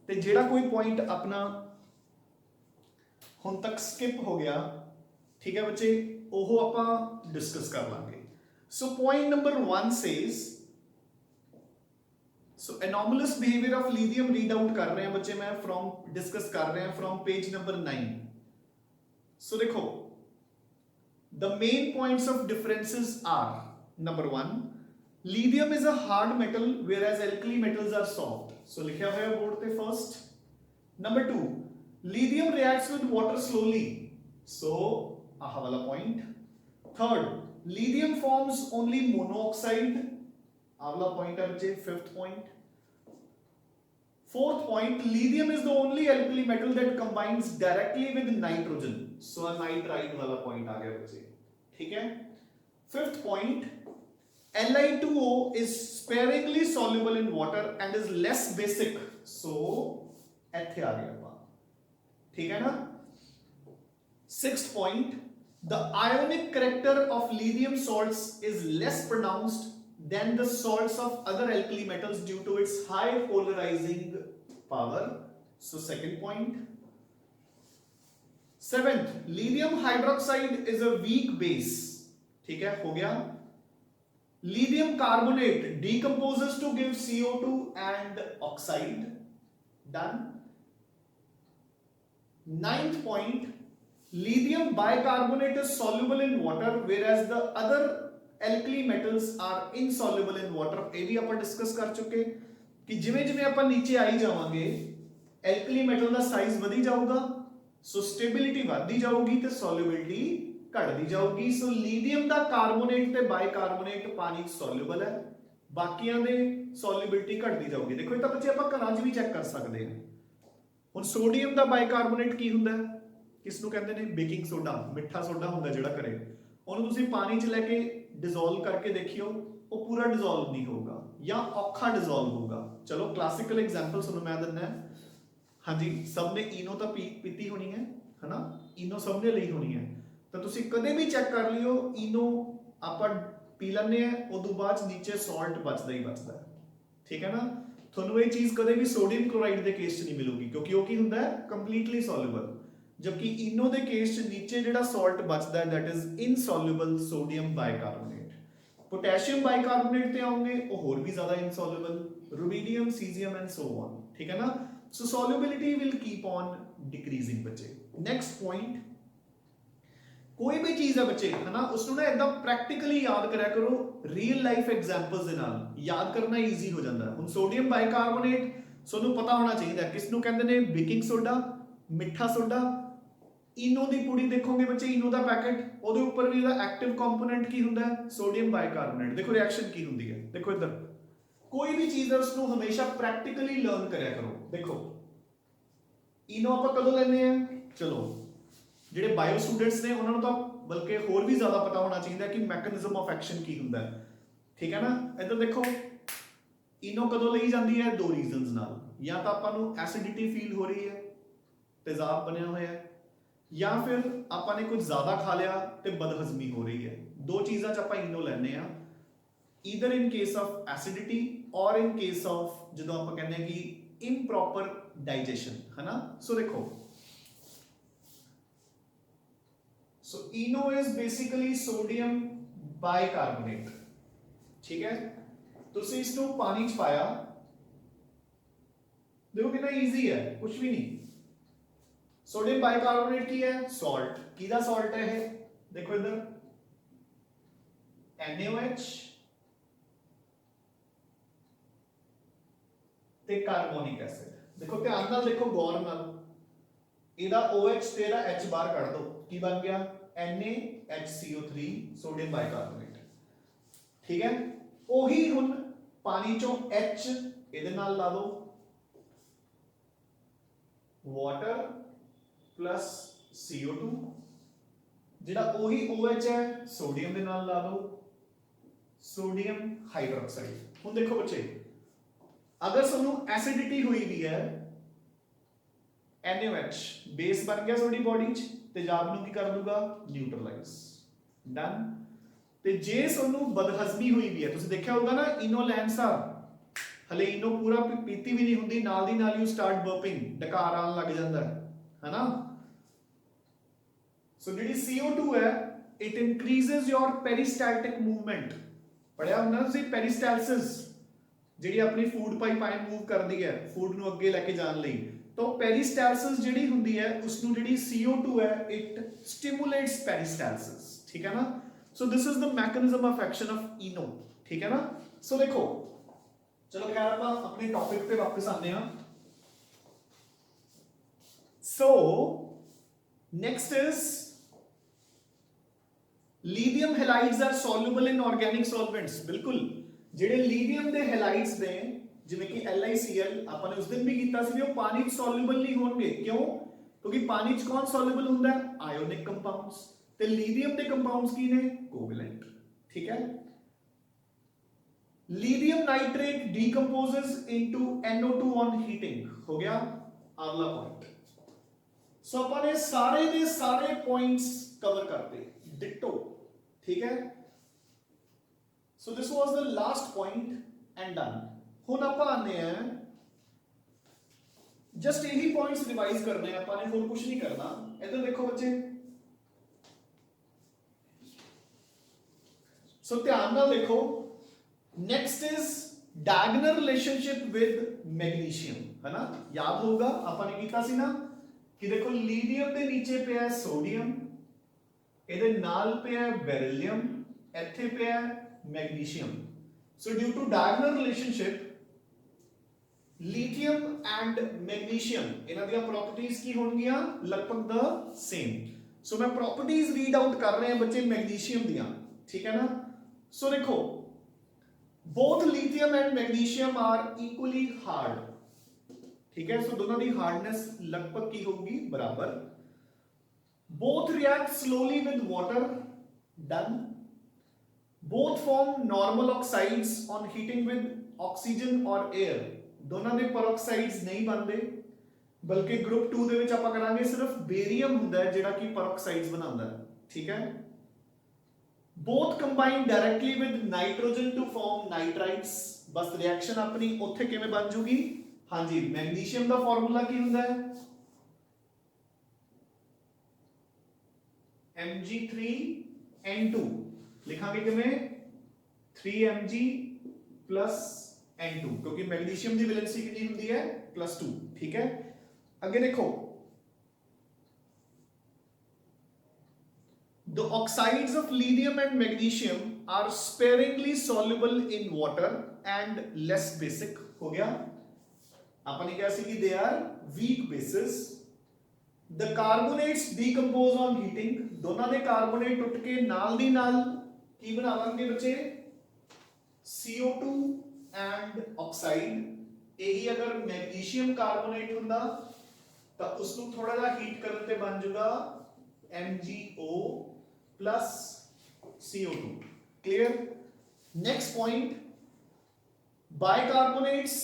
A: ਤੇ ਜਿਹੜਾ ਕੋਈ ਪੁਆਇੰਟ ਆਪਣਾ ਹੁਣ ਤੱਕ ਸਕਿਪ ਹੋ ਗਿਆ, ਠੀਕ ਹੈ ਬੱਚੇ, ਉਹ ਆਪਾਂ ਡਿਸਕਸ ਕਰ ਲਾਂਗੇ। So point number 1 says, so anomalous behaviour of lithium read out कर रहे हैं बच्चे, मैं फ्रॉम डिस्कस कर रहे हैं फ्रॉम पेज नंबर 9। सो देखो the main points of differences are, number 1 lithium is a hard metal where as alkali metals are soft. So लिखा हुआ है बोर्ड पे first. Number 2 lithium reacts with water slowly, so ah वाला point. Third lithium forms only monoxide, अगला point है बच्चे fifth point. Fourth point lithium is the only alkali metal that combines directly with nitrogen, so nitrite वाला point आ गया बच्चे, ठीक है। Fifth point Li2O is sparingly soluble in water and is less basic, so ਇੱਥੇ ਆ ਗਿਆ ਆਪਾਂ, ठीक है ना। Sixth point the ionic character of lithium salts is less pronounced than the salts of other alkali metals due to its high polarizing power, so second point। seventh lithium hydroxide is a weak base, ठीक है, हो गया। lithium carbonate decomposes to give CO2 and oxide, done। ninth point lithium bicarbonate is soluble in water whereas the other alkali metals are insoluble in water. ਇਹ ਵੀ ਆਪਾਂ discuss ਕਰ ਚੁੱਕੇ ਕਿ ਜਿਵੇਂ ਜਿਵੇਂ ਆਪਾਂ ਨੀਚੇ ਆਈ ਜਾਵਾਂਗੇ ਐਲਕਲੀ ਮੈਟਲ ਦਾ ਸਾਈਜ਼ ਵਧੀ ਜਾਊਗਾ, ਸੋ ਸਟੇਬਿਲਿਟੀ ਵਧਦੀ ਜਾਊਗੀ ਤੇ ਸੋਲਿਬਿਲਿਟੀ ਘਟਦੀ ਜਾਊਗੀ। ਸੋ ਲੀਥੀਅਮ ਦਾ ਕਾਰਬੋਨੇਟ ਤੇ ਬਾਈਕਾਰਬੋਨੇਟ ਪਾਣੀ 'ਚ ਸੋਲਿਬਲ ਹੈ, ਬਾਕੀਆਂ ਦੇ ਸੋਲਿਬਿਲਿਟੀ ਘਟਦੀ ਜਾਊਗੀ। ਦੇਖੋ ਇਹ ਤਾਂ ਬੱਚੇ ਆਪਾਂ ਘਰਾਂ 'ਚ ਵੀ ਚੈੱਕ ਕਰ ਸਕਦੇ ਹਾਂ। ਹੁਣ ਸੋਡੀਅਮ ਦਾ ਬਾਈਕਾਰਬੋਨੇਟ ਕੀ ਹੁੰਦਾ ਹੈ, ਕਿਸ ਨੂੰ ਕਹਿੰਦੇ ਨੇ, ਬੇਕਿੰਗ ਸੋਡਾ, ਮਿੱਠਾ ਸੋਡਾ ਹੁੰਦਾ ਜਿਹੜਾ ਘਰੇ, ਉਹਨੂੰ ਤੁਸੀਂ ਪਾਣੀ 'ਚ ਲੈ ਕੇ डिजोल्व करके देखियो, वो पूरा डिजोल्व नहीं होगा या औखा डिजोल्व होगा। चलो क्लासिकल एग्जांपल सुनो मैं देना है। हाँ जी, सबने इनो तो पीती होनी है ना, इनो सबने ली होनी है, तो तुसी कदे भी चेक कर लियो इनो आप पी लेने हैं, उदों बाद नीचे सॉल्ट बचता ही बचता है, ठीक है ना। ਤੁਹਾਨੂੰ ਇਹ ਚੀਜ਼ ਕਦੇ ਵੀ ਸੋਡੀਅਮ ਕਲੋਰਾਈਡ ਦੇ ਕੇਸ 'ਚ ਨਹੀਂ ਮਿਲੂਗੀ ਕਿਉਂਕਿ ਉਹ ਕੀ ਹੁੰਦਾ ਹੈ, ਕੰਪਲੀਟਲੀ ਸੋਲੂਬਲ, जबकि इनो ਦੇ ਕੇਸ 'ਚ ਨੀਚੇ ਜਿਹੜਾ ਸਾਲਟ ਬਚਦਾ ਹੈ that is insoluble sodium bicarbonate। Potassium bicarbonate ਤੇ ਆਉਂਗੇ ਉਹ ਹੋਰ ਵੀ ਜ਼ਿਆਦਾ insoluble, rubidium, cesium and so on, ठीक है ना। so solubility will keep on decreasing बच्चे। next point, कोई भी चीज है बच्चे है ना, उसਨੂੰ ना एकदम प्रैक्टिकली याद करा करो, रियल लाइफ एग्जांपल्स ਦੇ ਨਾਲ याद करना ईजी हो जाता है। ਹੁਣ सोडियम बाइकार्बोनेट ਤੁਹਾਨੂੰ ਪਤਾ ਹੋਣਾ ਚਾਹੀਦਾ ਕਿਸ ਨੂੰ ਕਹਿੰਦੇ ਨੇ ਬੇਕਿੰਗ ਸੋਡਾ, ਮਿੱਠਾ ਸੋਡਾ। ਇਨੋ ਦੀ ਪੁੜੀ ਦੇਖੋਗੇ ਬੱਚੇ, ਇਨੋ ਦਾ ਪੈਕੇਟ, ਉਹਦੇ ਉੱਪਰ ਵੀ ਇਹਦਾ ਐਕਟਿਵ ਕੰਪੋਨੈਂਟ ਕੀ ਹੁੰਦਾ ਹੈ, ਸੋਡੀਅਮ ਬਾਈਕਾਰਬੋਨੇਟ। ਦੇਖੋ ਰਿਐਕਸ਼ਨ ਕੀ ਹੁੰਦੀ ਹੈ, ਦੇਖੋ ਇੱਧਰ ਕੋਈ ਵੀ ਚੀਜ਼ ਹੈ ਉਸ ਨੂੰ ਹਮੇਸ਼ਾ ਪ੍ਰੈਕਟੀਕਲੀ ਲਰਨ ਕਰਿਆ ਕਰੋ। ਦੇਖੋ ਇਨੋ ਆਪਾਂ ਕਦੋਂ ਲੈਂਦੇ ਆ, ਚਲੋ ਜਿਹੜੇ ਬਾਇਓ ਸਟੂਡੈਂਟਸ ਨੇ ਉਹਨਾਂ ਨੂੰ ਤਾਂ ਬਲਕਿ ਹੋਰ ਵੀ ਜ਼ਿਆਦਾ ਪਤਾ ਹੋਣਾ ਚਾਹੀਦਾ ਕਿ ਮੈਕੈਨਿਜ਼ਮ ਆਫ ਐਕਸ਼ਨ ਕੀ ਹੁੰਦਾ ਹੈ, ਠੀਕ ਹੈ ਨਾ। ਇੱਧਰ ਦੇਖੋ ਇਨੋ ਕਦੋਂ ਲਈ ਜਾਂਦੀ ਹੈ, ਦੋ ਰੀਜ਼ਨਸ ਨਾਲ, ਜਾਂ ਤਾਂ ਆਪਾਂ ਨੂੰ ਐਸਿਡਿਟੀ ਫੀਲ ਹੋ ਰਹੀ ਹੈ, ਤੇਜ਼ਾਬ ਬਣਿਆ ਹੋਇਆ ਹੈ, ਜਾਂ ਫਿਰ ਆਪਾਂ ਨੇ ਕੁਝ ਜ਼ਿਆਦਾ ਖਾ ਲਿਆ ਤੇ ਬਦਹਜ਼ਮੀ ਹੋ ਰਹੀ ਹੈ। ਦੋ ਚੀਜ਼ਾਂ 'ਚ ਆਪਾਂ ਇਨੋ ਲੈਂਦੇ ਆ, either in case of acidity ਔਰ ਇਨ ਕੇਸ ਆਫ ਜਦੋਂ ਆਪਾਂ ਕਹਿੰਦੇ ਆ ਕਿ improper digestion, है ना। सो देखो, so eno is basically sodium bicarbonate, ठीक है। ਤੁਸੀਂ ਇਸ ਨੂੰ ਪਾਣੀ 'ਚ ਪਾਇਆ, देखो कितना इजी है, कुछ भी नहीं। सोडियम बाइकार्बोनेट की है, सॉल्ट, किदा सॉल्ट है, देखो इधर NaOH ਤੇ ਕਾਰਬੋਨਿਕ ਐਸਿਡ। ਦੇਖੋ ਧਿਆਨ ਨਾਲ ਦੇਖੋ, ਗੌਰ ਨਾਲ, ਇਹਦਾ OH ਤੇ ਇਹਦਾ H ਬਾਹਰ ਕੱਢ ਦੋ, ਕੀ ਬਣ ਗਿਆ, NaHCO3 ਸੋਡੀਅਮ ਬਾਈਕਾਰਬੋਨੇਟ, ਠੀਕ ਹੈ। ਉਹੀ ਹੁਣ ਪਾਣੀ ਚੋਂ H ਇਹਦੇ ਨਾਲ ਲਾ ਦੋ, ਵਾਟਰ ਪਲੱਸ CO2, ਜਿਹੜਾ ਉਹੀ OH ਹੈ ਸੋਡੀਅਮ ਦੇ ਨਾਲ ਲਾ ਦੋ, ਸੋਡੀਅਮ ਹਾਈਡਰੋਕਸਾਈਡ। ਹੁਣ ਦੇਖੋ ਬੱਚੇ, अगर ਸਾਨੂੰ ਐਸਿਡਿਟੀ ਹੋਈ ਵੀ ਹੈ, NaOH ਬੇਸ ਬਣ ਗਿਆ ਤੁਹਾਡੀ ਬੋਡੀ 'ਚ, ਤੇਜ਼ਾਬ ਨੂੰ ਕੀ ਕਰ ਦੂਗਾ, ਨਿਊਟਰਲਾਈਜ਼, ਡਨ। ਤੇ ਜੇ ਤੁਹਾਨੂੰ ਬਦਹਜ਼ਮੀ ਹੋਈ ਵੀ ਹੈ, ਤੁਸੀਂ ਦੇਖਿਆ ਹੋਊਗਾ ਨਾ ਇਨੋ ਲੈਣ ਸਾਰ ਹਲੇ ਇਨੋ ਪੂਰਾ ਪੀਤੀ ਵੀ ਨਹੀਂ ਹੁੰਦੀ, ਨਾਲ ਦੀ ਨਾਲ ਯੂ ਸਟਾਰਟ ਬਰਪਿੰਗ, ਡਕਾਰ ਆਉਣ ਲੱਗ ਜਾਂਦਾ ਹੈ ਨਾ। ਸੋ ਜਿਹੜੀ CO2 ਹੈ, ਇਟ ਇਨਕਰੀਜ਼ਸ ਯੋਰ ਪੈਰੀਸਟੈਲਟਿਕ ਮੂਵਮੈਂਟ। ਪੜਿਆ ਹੁੰਦਾ ਤੁਸੀਂ ਪੈਰੀਸਟੈਲਸਿਸ, ਜਿਹੜੀ ਆਪਣੀ ਫੂਡ ਪਾਈਪਲਾਈਨ ਮੂਵ ਕਰਦੀ ਹੈ ਫੂਡ ਨੂੰ ਅੱਗੇ ਲੈ ਕੇ ਜਾਣ ਲਈ, ਤਾਂ ਪੈਰੀਸਟੈਲਸਿਸ ਜਿਹੜੀ ਹੁੰਦੀ ਹੈ ਉਸ ਨੂੰ ਜਿਹੜੀ CO2 ਹੈ ਇਟ ਸਟਿਮੂਲੇਟਸ ਪੈਰੀਸਟੈਲਸਿਸ, ਠੀਕ ਹੈ ਨਾ। So this is the mechanism of action of Eno, ਠੀਕ ਹੈ ਨਾ। ਸੋ ਦੇਖੋ, ਚਲੋ ਖੈਰ ਆਪਾਂ ਆਪਣੇ ਟੌਪਿਕ ਤੇ ਵਾਪਸ ਆਉਂਦੇ ਹਾਂ। So next is lithium halides are soluble in organic solvents. ਬਿਲਕੁਲ, ਜਿਹੜੇ ਲੀਥੀਅਮ ਦੇ ਹੈਲਾਈਡਸ ਨੇ, ਜਿਵੇਂ ਕਿ LiCl, ਆਪਾਂ ਨੇ ਉਸ ਦਿਨ ਵੀ ਕੀਤਾ ਸੀ, ਉਹ ਪਾਣੀ 'ਚ ਸੋਲੂਬਲ ਨਹੀਂ ਹੋਣਗੇ। ਕਿਉਂ? ਕਿਉਂਕਿ ਪਾਣੀ 'ਚ ਕੌਣ ਸੋਲੂਬਲ ਹੁੰਦਾ ਹੈ, ਆਇਓਨਿਕ ਕੰਪਾਊਂਡਸ, ਤੇ ਲੀਥੀਅਮ ਦੇ ਕੰਪਾਊਂਡਸ ਕੀ ਨੇ, ਕੋਵੈਲੈਂਟ, ਠੀਕ ਹੈ। Lithium nitrate decomposes into NO2 on heating, ਹੋ ਗਿਆ ਅਗਲਾ ਪੁਆਇੰਟ। ਸੋ ਆਪਾਂ ਨੇ ਸਾਰੇ ਦੇ ਸਾਰੇ ਪੁਆਇੰਟਸ ਕਵਰ ਕਰਤੇ, ਡਿਟੋ, ਠੀਕ ਹੈ। So this was the last point and done. ਹੁਣ ਆਪਾਂ ਆਨੇ ਆ, ਜਸਟ ਇਹੀ ਪੁਆਇੰਟਸ ਰਿਵਾਈਜ਼ ਕਰਨੇ ਆ ਆਪਾਂ ਨੇ, ਹੋਰ ਕੁਝ ਨਹੀਂ ਕਰਨਾ। ਇੱਧਰ ਦੇਖੋ ਬੱਚੇ, ਸੋ ਧਿਆਨ ਨਾਲ ਦੇਖੋ। Next is diagonal relationship with magnesium, ਹੈ ਨਾ। ਯਾਦ ਹੋਊਗਾ ਆਪਾਂ ਨੇ ਕੀਤਾ ਸੀ ਨਾ ਕਿ ਦੇਖੋ ਲੀਥੀਅਮ ਦੇ ਨੀਚੇ ਪਿਆ ਸੋਡੀਅਮ, ਇਹਦੇ ਨਾਲ ਪਿਆ ਬੈਰੀਲੀਅਮ, ਇੱਥੇ ਪਿਆ magnesium. So due to diagonal relationship, lithium and magnesium, ਇਹਨਾਂ ਦੀਆਂ properties ਕੀ ਹੋਣਗੀਆਂ, ਲਗਭਗ the same. So ਮੈਂ properties read out ਕਰ ਰਹੇ ਹਾਂ ਬੱਚੇ magnesium ਦੀਆਂ, ਠੀਕ ਹੈ ਨਾ। So ਦੇਖੋ, both lithium and magnesium are equally hard, ਠੀਕ ਹੈ। So ਦੋਨਾਂ ਦੀ ਹਾਰਡਨੈਸ ਲਗਭਗ ਕੀ ਹੋਊਗੀ, ਬਰਾਬਰ। Both react slowly with water, done. Both form normal oxides on heating with oxygen or air. ਦੋਨਾਂ ਦੇ peroxides ਨਹੀਂ ਬਣਦੇ, ਬਲਕਿ ਗਰੁੱਪ 2 ਦੇ ਵਿੱਚ ਆਪਾਂ ਕਰਾਂਗੇ ਸਿਰਫ ਬੇਰੀਅਮ ਹੁੰਦਾ ਹੈ ਜਿਹੜਾ ਕਿ peroxides ਬਣਾਉਂਦਾ ਹੈ, ਠੀਕ ਹੈ। Both combine directly with nitrogen to form nitrites. Bus reaction ਆਪਣੀ ਉੱਥੇ ਕਿਵੇਂ ਬਣ ਜੂਗੀ, ਹਾਂਜੀ, ਮੈਗਨੀਸ਼ੀਅਮ ਦਾ ਫਾਰਮੂਲਾ ਕੀ ਹੁੰਦਾ ਹੈ, Mg3N2, ਲਿਖਾਂਗੇ ਕਿਵੇਂ, 3Mg plus N2, ਕਿਉਂਕਿ ਮੈਗਨੀਸ਼ੀਅਮ ਦੀ ਵੈਲੈਂਸੀ ਕਿੰਨੀ ਹੁੰਦੀ ਹੈ, +2, ਠੀਕ ਹੈ। ਅੱਗੇ ਦੇਖੋ, the oxides of lithium and magnesium are sparingly soluble in water and less basic, हो गया। ਆਪਾਂ ਨੇ ਕਿਹਾ ਸੀ ਕਿ they are weak bases. The carbonates decompose on heating, ਦੋਨਾਂ ਦੇ ਕਾਰਬੋਨੇਟ ਟੁੱਟ ਕੇ ਨਾਲ ਦੀ ਨਾਲ ਕੀ ਬਣਾਵਾਂਗੇ ਬੱਚੇ, CO2 ਐਂਡ ਆਕਸਾਈਡ। ਇਹੀ ਅਗਰ ਮੈਗਨੀਸ਼ੀਅਮ ਕਾਰਬੋਨੇਟ ਹੁੰਦਾ ਤਾਂ ਉਸ ਨੂੰ ਥੋੜਾ ਜਿਹਾ ਹੀਟ ਕਰਨ ਤੇ ਬਣ ਜਾਊਗਾ MgO plus CO2। clear? next point, bicarbonates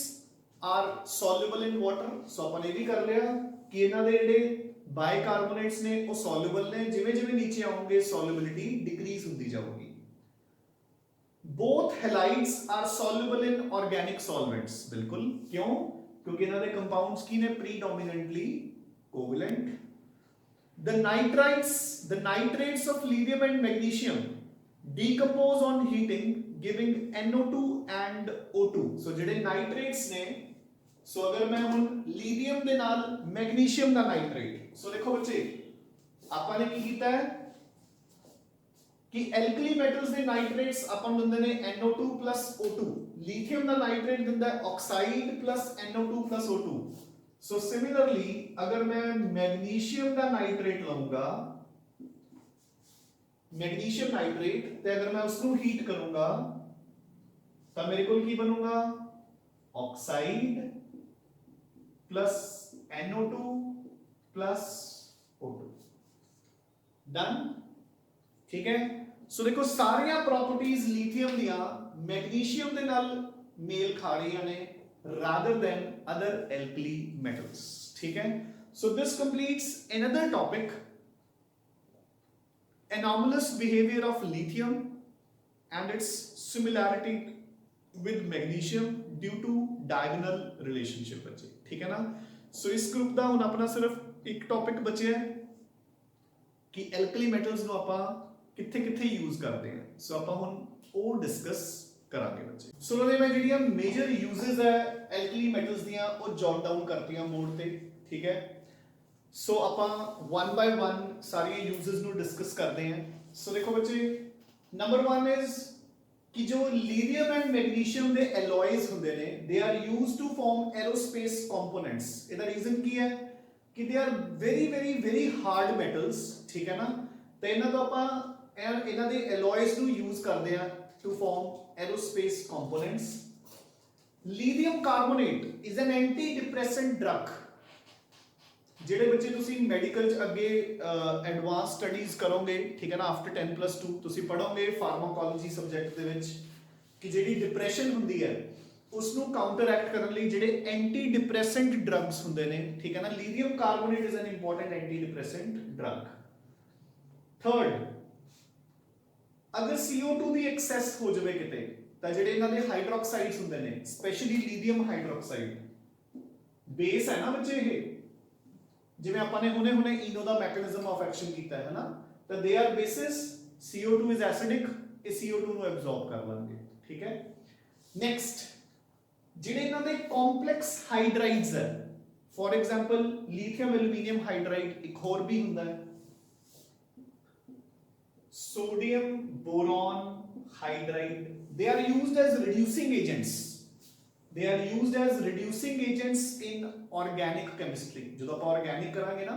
A: are soluble in water। ਸੋ ਆਪਾਂ ਨੇ ਵੀ ਕਰ ਲਿਆ ਕਿ ਇਹਨਾਂ ਦੇ ਜਿਹੜੇ ਬਾਈਕਾਰਬੋਨੇਟਸ ਨੇ ਉਹ ਸੋਲੂਬਲ ਨੇ, ਜਿਵੇਂ ਜਿਵੇਂ ਨੀਚੇ ਆਉਂਗੇ ਸੋਲੂਬਿਲਿਟੀ ਡਿਕਰੀਜ਼ ਹੁੰਦੀ ਜਾਊਗੀ। both halides are soluble in organic solvents। ਬਿਲਕੁਲ, ਕਿਉਂ? ਕਿਉਂਕਿ ਇਹਨਾਂ ਦੇ ਕੰਪਾਊਂਡਸ ਕੀ ਨੇ, predominantly covalent। the nitrates of lithium and magnesium decompose on heating giving NO2 and O2। ਸੋ ਜਿਹੜੇ ਨਾਈਟ੍ਰੇਟਸ ਨੇ, ਸੋ ਅਗਰ ਮੈਂ ਹੁਣ ਲੀਥੀਅਮ ਦੇ ਨਾਲ ਮੈਗਨੀਸ਼ੀਅਮ ਦਾ ਨਾਈਟ੍ਰੇਟ, ਸੋ ਦੇਖੋ ਬੱਚੇ ਆਪਾਂ ਨੇ ਕੀ ਕੀਤਾ ਹੈ ਕਿ ਐਲਕਲੀ ਮੈਟਲਸ ਦੇ ਨਾਈਟ੍ਰੇਟਸ ਆਪਾਂ ਨੂੰ ਦਿੰਦੇ ਨੇ NO2 O2, ਲੀਥੀਅਮ ਦਾ ਨਾਈਟ੍ਰੇਟ ਦਿੰਦਾ ਹੈ ਆਕਸਾਈਡ NO2 O2। ਸੋ ਸਿਮਿਲਰਲੀ ਅਗਰ ਮੈਂ ਮੈਗਨੀਸ਼ੀਅਮ ਦਾ ਨਾਈਟ੍ਰੇਟ ਲਵਾਂਗਾ, मैग्नीशियम नाइट्रेट, ਤੇ ਅਗਰ ਮੈਂ ਉਸ ਨੂੰ ਹੀਟ ਕਰੂੰਗਾ ਤਾਂ ਮੇਰੇ ਕੋਲ ਕੀ ਬਣੂਗਾ, ਆਕਸਾਈਡ NO2 O2। ਡਨ, ਠੀਕ ਹੈ। ਸੋ ਦੇਖੋ ਸਾਰੀਆਂ ਪ੍ਰੋਪਰਟੀਆਂ ਲੀਥੀਅਮ ਦੀਆਂ ਮੈਗਨੀਸ਼ੀਅਮ ਦੇ ਨਾਲ ਮੇਲ ਖਾ ਰਹੀਆਂ ਨੇ rather than other alkali metals, ਠੀਕ ਹੈ। ਸੋ this completes another topic, anomalous behavior of lithium and its similarity with magnesium due to diagonal relationship बच्चे, ठीक है ना। सो इस ग्रुप ਦਾ ਹੁਣ ਆਪਣਾ ਸਿਰਫ ਇੱਕ ਟੌਪਿਕ ਬਚਿਆ ਹੈ ਕਿ ਐਲਕਲੀ ਮੈਟਲਸ ਨੂੰ ਆਪਾਂ ਕਿੱਥੇ ਕਿੱਥੇ ਯੂਜ਼ ਕਰਦੇ ਹਾਂ। ਸੋ ਆਪਾਂ ਹੁਣ ਉਹ ਡਿਸਕਸ ਕਰਾਂਗੇ ਬੱਚੇ। ਸੋ ਉਹਨਾਂ ਦੇ ਮੈਂ ਜਿਹੜੀਆਂ ਮੇਜਰ ਯੂਜ਼ਸ ਹੈ ਐਲਕਲੀ ਮੈਟਲਸ ਦੀਆਂ ਉਹ ਜੌਟ ਡਾਊਨ ਕਰਤੀਆਂ ਬੋਰਡ ਤੇ, ਠੀਕ ਹੈ। ਸੋ ਆਪਾਂ 1 ਬਾय 1 ਸਾਰੀਆਂ ਯੂਜ਼ਸ ਨੂੰ ਡਿਸਕਸ ਕਰਦੇ ਹਾਂ। ਸੋ ਦੇਖੋ ਬੱਚੇ, ਨੰਬਰ 1 ਇਜ਼ ਕਿ ਜੋ ਲੀਥੀਅਮ ਐਂਡ ਮੈਗਨੀਸ਼ੀਅਮ ਦੇ ਐਲੋਇਜ਼ ਹੁੰਦੇ ਨੇ, they are used to form aerospace components. ਇਹਦਾ ਰੀਜ਼ਨ ਕੀ ਹੈ ਕਿ they are very hard metals, ਠੀਕ ਹੈ ਨਾ। ਤੇ ਇਹਨਾਂ ਤੋਂ ਆਪਾਂ ਇਹਨਾਂ ਦੇ ਐਲੋਇਜ਼ ਨੂੰ ਯੂਜ਼ ਕਰਦੇ ਆ to form aerospace components. Lithium carbonate is an antidepressant drug. ਜਿਹੜੇ ਬੱਚੇ ਤੁਸੀਂ ਮੈਡੀਕਲ ਚ ਅੱਗੇ ਐਡਵਾਂਸ ਸਟੱਡੀਜ਼ ਕਰੋਗੇ, ਠੀਕ ਹੈ ਨਾ, ਆਫਟਰ 10+2 ਤੁਸੀਂ ਪੜੋਗੇ ਫਾਰਮਾਕੋਲੋਜੀ ਸਬਜੈਕਟ ਦੇ ਵਿੱਚ ਕਿ ਜਿਹੜੀ ਡਿਪਰੈਸ਼ਨ ਹੁੰਦੀ ਹੈ ਉਸ ਨੂੰ ਕਾਊਂਟਰਐਕਟ ਕਰਨ ਲਈ ਜਿਹੜੇ ਐਂਟੀ ਡਿਪਰੈਸੈਂਟ ਡਰੱਗਸ ਹੁੰਦੇ ਨੇ, ਠੀਕ ਹੈ ਨਾ। Lithium carbonate is an important antidepressant drug. Third, ਅਗਰ CO2 ਦੀ ਐਕਸੈਸ ਹੋ ਜਾਵੇ ਕਿਤੇ ਤਾਂ ਜਿਹੜੇ ਇਹਨਾਂ ਦੇ ਹਾਈਡਰੋਕਸਾਈਡਸ ਹੁੰਦੇ ਨੇ, ਸਪੈਸ਼ਲੀ ਲੀਥੀਅਮ ਹਾਈਡਰੋਕਸਾਈਡ ਬੇਸ ਹੈ ਨਾ ਬੱਚੇ, ਇਹ ਜਿਵੇਂ ਆਪਾਂ ਨੇ ਹੁਣੇ Eno the mechanism of action ਕੀਤਾ ਹੈ ਨਾ, ਤਾਂ they are basis, CO2 is acidic, ਇਹ CO2 ਨੂੰ ਐਬਜ਼ੌਰਬ ਕਰ ਲੈਣਗੇ, ਠੀਕ ਹੈ। ਨੈਕਸਟ, ਜਿਹੜੇ ਇਹਨਾਂ ਦੇ ਕੰਪਲੈਕਸ ਹਾਈਡਰਾਈਡਸ ਹੈ, ਫੋਰ ਐਗਜ਼ਾਮਪਲ ਲੀਥੀਅਮ ਐਲੂਮੀਨੀਅਮ ਹਾਈਡਰਾਈਡ, ਇੱਕ ਹੋਰ ਵੀ ਹੁੰਦਾ ਹੈ sodium boron hydride, they are used as reducing agents, they are used as reducing agents in organic chemistry। ਜਦੋਂ ਆਪਾਂ organic ਕਰਾਂਗੇ ਨਾ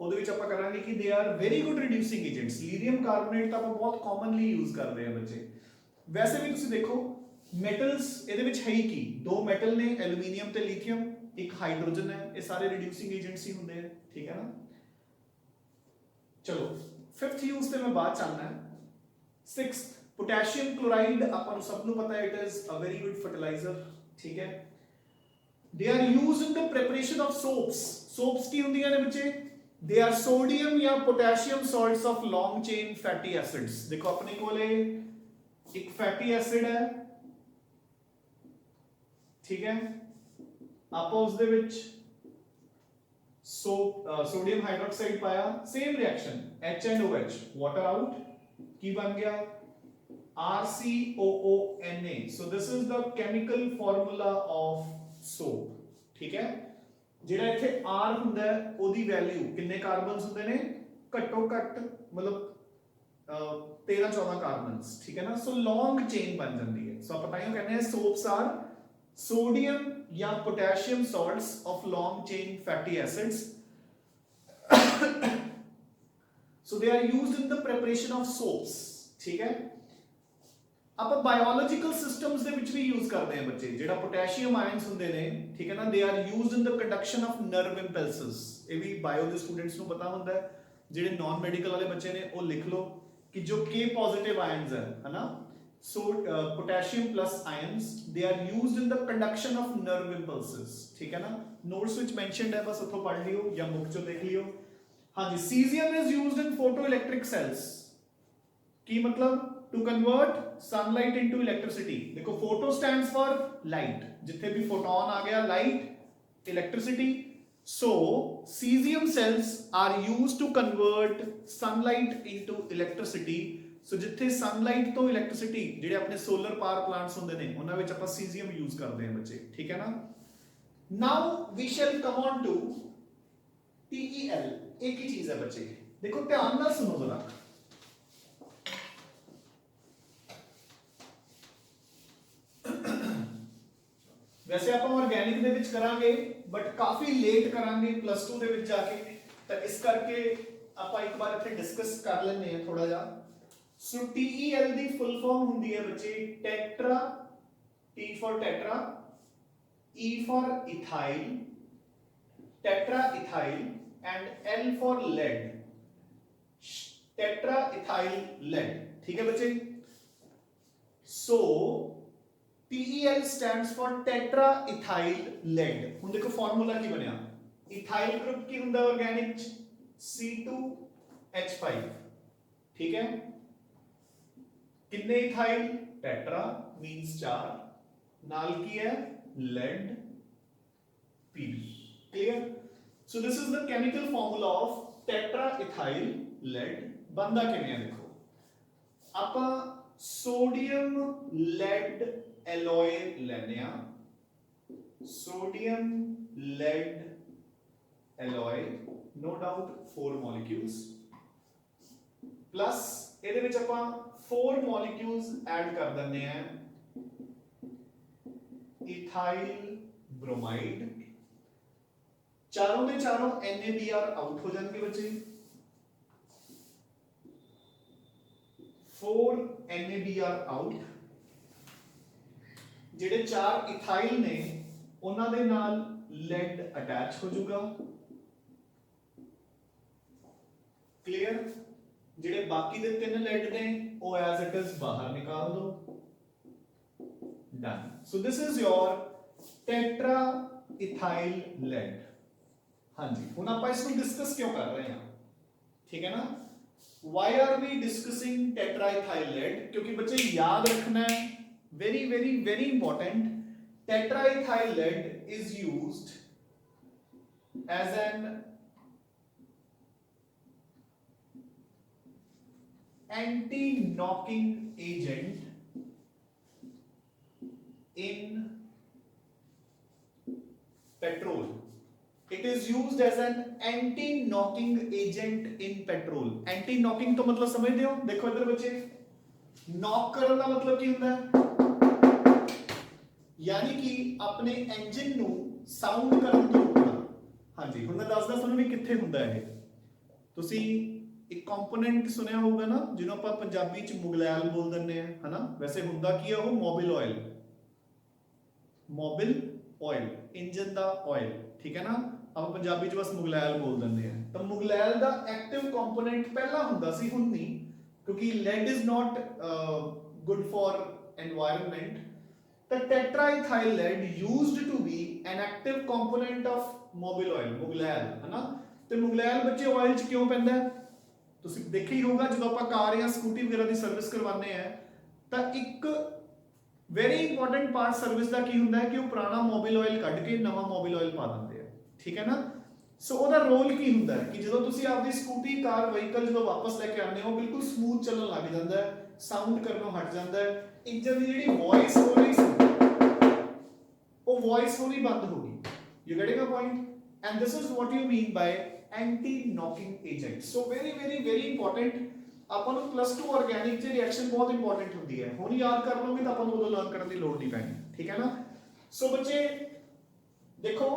A: ਉਹਦੇ ਵਿੱਚ ਆਪਾਂ ਕਰਾਂਗੇ ਕਿ they are very good reducing agents। lithium carbonate ਤਾਂ ਆਪਾਂ ਬਹੁਤ commonly use ਕਰਦੇ ਹਾਂ ਬੱਚੇ। ਵੈਸੇ ਵੀ ਤੁਸੀਂ ਦੇਖੋ ਮੈਟਲਸ ਇਹਦੇ ਵਿੱਚ ਹੈ ਹੀ ਕੀ, ਦੋ ਮੈਟਲ ਨੇ ਐਲੂਮੀਨੀਅਮ ਤੇ ਲੀਥੀਅਮ, ਇੱਕ ਹਾਈਡਰੋਜਨ ਹੈ, ਇਹ ਸਾਰੇ ਰਿਡਿਊਸਿੰਗ ਏਜੰਟਸ ਹੀ ਹੁੰਦੇ ਆ, ਠੀਕ ਹੈ ਨਾ। ਚਲੋ ਫਿਫਥ ਯੂਜ਼ ਤੇ ਮੈਂ ਬਾਅਦ ਚਾਹਨਾ ਹੈ। ਸਿਕਸਥ, ਪੋਟਾਸ਼ੀਅਮ ਕਲੋਰਾਈਡ, ਆਪਾਂ ਨੂੰ ਸਭ ਨੂੰ ਪਤਾ ਹੈ it is a very good fertiliser, ਠੀਕ ਹੈ। They are used in the preparation of soaps. Soaps ਕੀ ਹੁੰਦੀਆਂ ਨੇ ਬੱਚੇ, ਦੇ ਆਰ ਸੋਡੀਅਮ ਜਾਂ potassium salts of long chain fatty acids. ਦੇਖੋ ਆਪਣੇ ਕੋਲੇ ਇੱਕ ਫੈਟੀ ਐਸਿਡ ਹੈ, ਠੀਕ ਹੈ, ਆਪਾਂ ਉਸ ਦੇ ਵਿੱਚ सोडियम हाइड्रोक्साइड पाया, same reaction HNOH, water out, की बन गया RCOONA। So this is the chemical formula of soap, ठीक है। ਜਿਹੜਾ ਇੱਥੇ R ਹੁੰਦਾ ਹੈ ਉਹਦੀ ਵੈਲਿਊ ਕਿੰਨੇ ਕਾਰਬਨਸ ਹੁੰਦੇ ਨੇ, ਘੱਟੋ ਘੱਟ ਮਤਲਬ 13-14 ਕਾਰਬਨਸ, ਠੀਕ ਹੈ ਨਾ। ਸੋ ਲੌਂਗ ਚੇਨ ਬਣ ਜਾਂਦੀ ਹੈ। ਸੋ ਆਪਾਂ ਤਾਂ ਇਹ ਕਹਿੰਦੇ ਆ ਸੋਪਸ ਆਰ sodium या potassium salts of long chain fatty acids. So they are used in the preparation of soaps. ठीक है, ਆਪਾਂ ਬਾਇਓਲੋਜੀਕਲ ਸਿਸਟਮਸ ਦੇ ਵਿੱਚ ਵੀ ਯੂਜ਼ ਕਰਦੇ ਹਾਂ ਬੱਚੇ, ਜਿਹੜਾ ਪੋਟੈਸ਼ੀਅਮ ਆਇਨਸ ਹੁੰਦੇ ਨੇ, ਠੀਕ ਹੈ ਨਾ, they are used in the conduction of nerve impulses. ਇਹ ਵੀ ਬਾਇਓ ਦੇ ਸਟੂਡੈਂਟਸ ਨੂੰ ਪਤਾ ਹੁੰਦਾ ਹੈ, ਜਿਹੜੇ ਨਾਨ ਮੈਡੀਕਲ ਵਾਲੇ ਬੱਚੇ ਨੇ ਉਹ ਲਿਖ ਲਓ ਕਿ ਜੋ K ਪੋਜ਼ਿਟਿਵ ਆਇਨਸ ਹੈ ਹਨਾ, so potassium plus ions, they are used in the conduction of nerve impulses। ठीक है ना, notes which mentioned है, बस उठो पढ़ लियो या बुक चो देख लियो। हाँ जी, cesium is used in photoelectric cells। की मतलब to convert sunlight into electricity। देखो photo stands for light, जिथे भी photon आ गया light, electricity। So cesium cells are used to convert sunlight into electricity। सो जिथे सनलाइट तो इलेक्ट्रिसिटी ਜਿਹੜੇ ਆਪਣੇ ਸੋਲਰ ਪਾਵਰ ਪਲਾਂਟਸ ਹੁੰਦੇ ਨੇ ਉਹਨਾਂ ਵਿੱਚ ਆਪਾਂ ਸੀਜ਼ੀਅਮ ਯੂਜ਼ ਕਰਦੇ ਹਾਂ ਬੱਚੇ, ਠੀਕ ਹੈ ਨਾ। Now we shall come on to TEL। ਇੱਕ ਹੀ ਚੀਜ਼ ਹੈ ਬੱਚੇ, ਦੇਖੋ ਧਿਆਨ ਨਾਲ ਸੁਣੋ ਜ਼ਰਾ। ਵੈਸੇ ਆਪਾਂ ਆਰਗੈਨਿਕ ਦੇ ਵਿੱਚ ਕਰਾਂਗੇ ਬਟ ਕਾਫੀ ਲੇਟ ਕਰਾਂਗੇ ਪਲੱਸ 2 ਦੇ ਵਿੱਚ ਜਾ ਕੇ, ਤਾਂ ਇਸ ਕਰਕੇ ਆਪਾਂ ਇੱਕ ਵਾਰ ਇੱਥੇ ਡਿਸਕਸ ਕਰ ਲੈਂਦੇ ਹਾਂ ਥੋੜਾ ਜਿਹਾ। So TEL ਦੀ ਫੁੱਲ ਫਾਰਮ ਹੁੰਦੀ ਹੈ ਬੱਚੇ tetra, T for tetra, E for ethyl, tetra ethyl and L for lead, tetra ethyl lead। ठीक है बच्चे, so TEL stands for tetra ethyl lead। ਹੁਣ ਦੇਖੋ ਫਾਰਮੂਲਾ ਕੀ ਬਣਿਆ, इथाइल ग्रुप ਕੀ ਹੁੰਦਾ ਆਰਗੈਨਿਕ ਚ, C2H5। ठीक है, कितने इथाइल, टेट्रा मींस 4, नाल की है lead, Pb। Clear, so this is the chemical formula of tetraethyl lead. बनदा किवें है देखो, आपा सोडियम लेड एलॉय लेने आ, sodium lead alloy no doubt 4 molecules, plus ਇਹਦੇ ਵਿੱਚ ਆਪਾਂ 4 मॉलिक्यूल्स ऐड कर देने हैं इथाइल ब्रोमाइड। चारों के चारों NaBr आउट हो जाएंगे बच्चे, 4 NaBr आउट। ਜਿਹੜੇ 4 इथाइल ने ਉਹਨਾਂ ਦੇ ਨਾਲ lead अटैच हो जाऊगा। क्लियर, ਜਿਹੜੇ ਬਾਕੀ ਦੇ 3 ਲੈਡ ਨੇ ਉਹ ਐਜ਼ ਇਟ ਇਜ਼ ਬਾਹਰ ਨਿਕਾਲ ਦੋ। Done. So this is your tetraethyl lead. ਹਾਂਜੀ, ਹੁਣ ਆਪਾਂ ਇਸ ਨੂੰ ਡਿਸਕਸ ਕਿਉਂ ਕਰ ਰਹੇ ਹਾਂ, ਠੀਕ ਹੈ ਨਾ। Why are we discussing tetraethyl lead, ਕਿਉਂਕਿ ਬੱਚੇ ਯਾਦ ਰੱਖਣਾ ਹੈ, very very very important, tetraethyl lead is used as an anti-knocking agent in petrol। It is used as an anti-knocking agent in petrol। anti-knocking तो मतलब समझते हो, देखो इधर बच्चे, नॉक करने का मतलब ਕੀ ਹੁੰਦਾ ਹੈ, यानी कि अपने इंजन ਨੂੰ ਸਾਊਂਡ ਕਰਨ ਤੋਂ ਰੋਕਣਾ। ਹਾਂਜੀ, ਹੁਣ ਮੈਂ ਦੱਸਦਾ ਤੁਹਾਨੂੰ ਵੀ ਕਿੱਥੇ ਹੁੰਦਾ ਇਹ। ਤੁਸੀਂ एक कंपोनेंट सुनिया होगा ना, जिन्हों आप पंजाबी च मुगलैल बोल दिंदे हैं, है ना। वैसे हुंदा की है वो Mobil oil, Mobil oil engine दा ऑयल, ठीक है ना। आप पंजाबी च बस मुगलैल बोल दिंदे हैं। तो मुगलैल दा एक्टिव कंपोनेंट पहला हुंदा सी, हुण नहीं, क्योंकि lead is not good for environment। तो tetraethyl lead used to be an active component of mobil oil, मुगलैल, है ना। तो मुगलैल बच्चे ऑयल च क्यों पैंदा है, ਤੁਸੀਂ ਦੇਖਿਆ ਹੀ ਹੋਗਾ, ਜਦੋਂ ਆਪਾਂ ਕਾਰ ਜਾਂ ਸਕੂਟੀ ਵਗੈਰਾ ਦੀ ਸਰਵਿਸ ਕਰਵਾਉਂਦੇ ਆ ਤਾਂ ਇੱਕ ਵੈਰੀ ਇੰਪੋਰਟੈਂਟ ਪਾਰਟ ਸਰਵਿਸ ਦਾ ਕੀ ਹੁੰਦਾ ਹੈ ਕਿ ਉਹ ਪੁਰਾਣਾ ਮੋਬਿਲ ਆਇਲ ਕੱਢ ਕੇ ਨਵਾਂ ਮੋਬਿਲ ਆਇਲ ਪਾ ਦਿੰਦੇ ਆ, ਠੀਕ ਹੈ ਨਾ। ਸੋ ਉਹਦਾ ਰੋਲ ਕੀ ਹੁੰਦਾ ਹੈ ਕਿ ਜਦੋਂ ਤੁਸੀਂ ਆਪਦੀ ਸਕੂਟੀ, ਕਾਰ, ਵਹੀਕਲ ਜਦੋਂ ਵਾਪਸ ਲੈ ਕੇ ਆਉਂਦੇ ਹੋ, ਬਿਲਕੁਲ ਸਮੂਥ ਚੱਲਣ ਲੱਗ ਜਾਂਦਾ ਹੈ, ਸਾਊਂਡ ਕਰਨੋਂ ਹਟ ਜਾਂਦਾ ਹੈ, ਇੰਜਨ ਦੀ ਜਿਹੜੀ ਵੌਇਸ ਹੋ ਰਹੀ ਸੀ ਉਹ ਵੌਇਸ ਹੋਣੀ ਬੰਦ ਹੋ ਗਈ। You getting a point, and this is what you mean by anti knocking agent. So very very very important, ਆਪਾਂ ਨੂੰ +2 ਆਰਗੈਨਿਕ ਚ ਰਿਐਕਸ਼ਨ ਬਹੁਤ ਇੰਪੋਰਟੈਂਟ ਹੁੰਦੀ ਹੈ। ਹੁਣ ਯਾਦ ਕਰ ਲਓਗੇ ਤਾਂ ਆਪਾਂ ਨੂੰ ਉਦੋਂ ਲਰਨ ਕਰਨ ਦੀ ਲੋੜ ਨਹੀਂ ਪੈਣੀ, ਠੀਕ ਹੈ ਨਾ। सो बच्चे देखो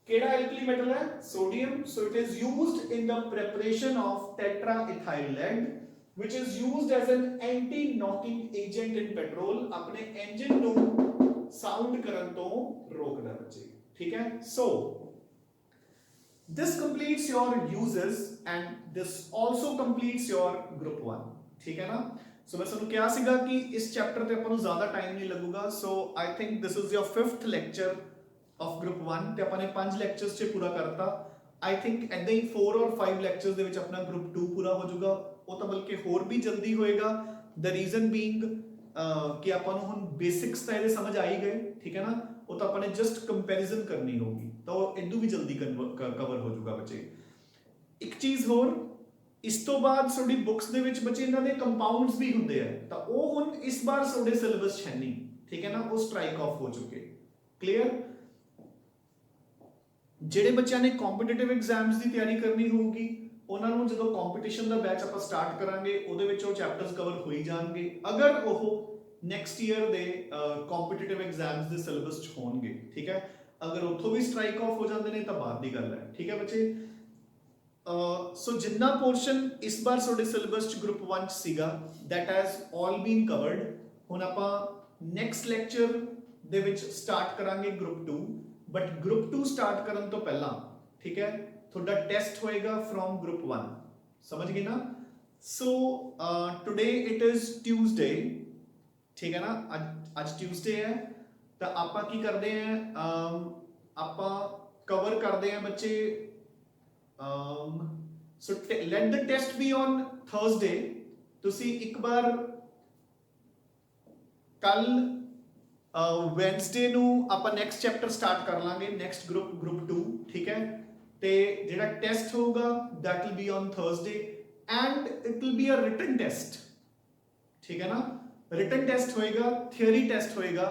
A: केड़ा एल्कली मेटल है sodium, so it is used in the preparation of tetraethyl lead which is used as an anti knocking agent in petrol, अपने इंजन ਨੂੰ ਸਾਊਂਡ ਕਰਨ ਤੋਂ ਰੋਕਦਾ ਬੱਚੇ, ਠੀਕ ਹੈ। so this completes your uses and this also completes your group 1, ਠੀਕ ਹੈ ਨਾ। ਸੋ ਮੈਂ ਤੁਹਾਨੂੰ ਕਿਹਾ ਸੀਗਾ ਕਿ ਇਸ ਚੈਪਟਰ ਤੇ ਆਪਾਂ ਨੂੰ ਜ਼ਿਆਦਾ ਟਾਈਮ ਨਹੀਂ ਲੱਗੂਗਾ, so I think this is your 5th lecture of group 1 ਤੇ ਆਪਾਂ ਨੇ 5 ਲੈਕਚਰਸ 'ਚ ਪੂਰਾ ਕਰਤਾ। ਆਈ ਥਿੰਕ ਐਦਾਂ ਹੀ 4 ਔਰ 5 ਲੈਕਚਰਸ ਦੇ ਵਿੱਚ ਆਪਣਾ ਗਰੁੱਪ 2 ਪੂਰਾ ਹੋ ਜਾਊਗਾ, ਉਹ ਤਾਂ ਬਲਕਿ ਹੋਰ ਵੀ ਜਲਦੀ ਹੋਏਗਾ। ਦ ਰੀਜ਼ਨ ਬੀਇੰਗ ਕਿ ਆਪਾਂ ਨੂੰ ਹੁਣ ਬੇਸਿਕਸ ਤਾਂ ਇਹਦੇ ਸਮਝ ਆ ਹੀ ਗਏ, ਠੀਕ ਹੈ ਨਾ, ਉਹ ਤਾਂ ਆਪਾਂ ਨੇ ਜਸਟ ਕੰਪੈਰੀਜ਼ਨ ਕਰਨੀ ਹੋਊਗੀ ਤਾਂ ਉਹ ਇਦੋਂ ਵੀ ਜਲਦੀ ਕਵਰ ਹੋ ਜਾਊਗਾ ਬੱਚੇ। ਇੱਕ ਚੀਜ਼ ਹੋਰ, ਇਸ ਤੋਂ ਬਾਅਦ ਤੁਹਾਡੀ ਬੁੱਕਸ ਦੇ ਵਿੱਚ ਬੱਚੇ ਇਹਨਾਂ ਦੇ ਕੰਪਾਊਂਡਸ ਵੀ ਹੁੰਦੇ ਆ, ਤਾਂ ਉਹ ਹੁਣ ਇਸ ਵਾਰ ਤੁਹਾਡੇ ਸਿਲੇਬਸ 'ਚ ਹੈ ਨਹੀਂ, ਠੀਕ ਹੈ ਨਾ, ਉਹ ਸਟ੍ਰਾਈਕ ਆਫ ਹੋ ਚੁੱਕੇ। ਕਲੀਅਰ। ਜਿਹੜੇ ਬੱਚਿਆਂ ਨੇ ਕੰਪੀਟੀਟਿਵ ਐਗਜ਼ਾਮਸ ਦੀ ਤਿਆਰੀ ਕਰਨੀ ਹੋਊਗੀ ਉਹਨਾਂ ਨੂੰ ਜਦੋਂ ਕੰਪੀਟੀਸ਼ਨ ਦਾ ਬੈਚ ਆਪਾਂ ਸਟਾਰਟ ਕਰਾਂਗੇ ਉਹਦੇ ਵਿੱਚ ਉਹ ਚੈਪਟਰਸ ਕਵਰ ਹੋ ਹੀ ਜਾਣਗੇ, ਅਗਰ ਉਹ ਨੈਕਸਟ ਈਅਰ ਦੇ ਕੰਪੀਟੀਟਿਵ ਐਗਜ਼ਾਮਸ ਦੇ ਸਿਲੇਬਸ 'ਚ ਹੋਣਗੇ, ਠੀਕ ਹੈ। ਅਗਰ ਉੱਥੋਂ ਵੀ ਸਟ੍ਰਾਈਕ ਆਫ ਹੋ ਜਾਂਦੇ ਨੇ ਤਾਂ ਬਾਅਦ ਦੀ ਗੱਲ ਹੈ, ਠੀਕ ਹੈ ਬੱਚੇ। ਸੋ ਜਿੰਨਾ ਪੋਰਸ਼ਨ ਇਸ ਵਾਰ ਤੁਹਾਡੇ ਸਿਲੇਬਸ 'ਚ ਗਰੁੱਪ 1 'ਚ ਸੀਗਾ that has all been covered। ਹੁਣ ਆਪਾਂ ਨੈਕਸਟ ਲੈਕਚਰ ਦੇ ਵਿੱਚ ਸਟਾਰਟ ਕਰਾਂਗੇ ਗਰੁੱਪ 2, ਬਟ ਗਰੁੱਪ 2 ਸਟਾਰਟ ਕਰਨ ਤੋਂ ਪਹਿਲਾਂ, ਠੀਕ ਹੈ, ਤੁਹਾਡਾ ਟੈਸਟ ਹੋਏਗਾ ਫਰੋਮ ਗਰੁੱਪ 1, ਸਮਝ ਗਏ ਨਾ। ਸੋ ਟੁਡੇ ਇਟ ਇਜ਼ ਟਿਊਜ਼ਡੇ, ਠੀਕ ਹੈ ਨਾ, ਅੱਜ ਟਿਊਜ਼ਡੇ ਹੈ, ਤਾਂ ਆਪਾਂ ਕੀ ਕਰਦੇ ਹਾਂ, ਆਪਾਂ ਕਵਰ ਕਰਦੇ ਹਾਂ ਬੱਚੇ, ਸੋ light the test B on Thursday. ਤੁਸੀਂ ਇੱਕ ਵਾਰ ਕੱਲ ਵੈਨਸਡੇ ਨੂੰ ਆਪਾਂ ਨੈਕਸਟ ਚੈਪਟਰ ਸਟਾਰਟ ਕਰ ਲਾਂਗੇ, ਨੈਕਸਟ ਗਰੁੱਪ 2, ਠੀਕ ਹੈ। ਤੇ ਜਿਹੜਾ ਟੈਸਟ ਹੋਊਗਾ that will be on Thursday and it will be a written test, ਠੀਕ ਹੈ ਨਾ। written test ਹੋਏਗਾ, theory test ਹੋਏਗਾ,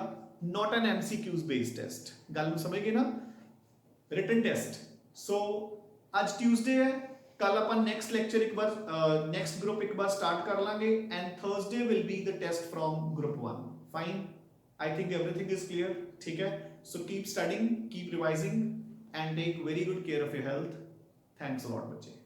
A: not an MCQs based test। ਗੱਲ ਨੂੰ ਸਮਝ ਗਏ ਨਾ, written test। so ਅੱਜ ਟਿਊਜ਼ਡੇ ਹੈ, ਕੱਲ ਆਪਾਂ ਨੈਕਸਟ ਲੈਕਚਰ ਇੱਕ ਵਾਰ ਨੈਕਸਟ ਗਰੁੱਪ ਇੱਕ ਵਾਰ ਸਟਾਰਟ ਕਰ ਲਾਂਗੇ and Thursday will be the test from group 1। fine, I think everything is clear, ठीक है। so keep studying, keep revising and take very good care of your health। thanks a lot बच्चे।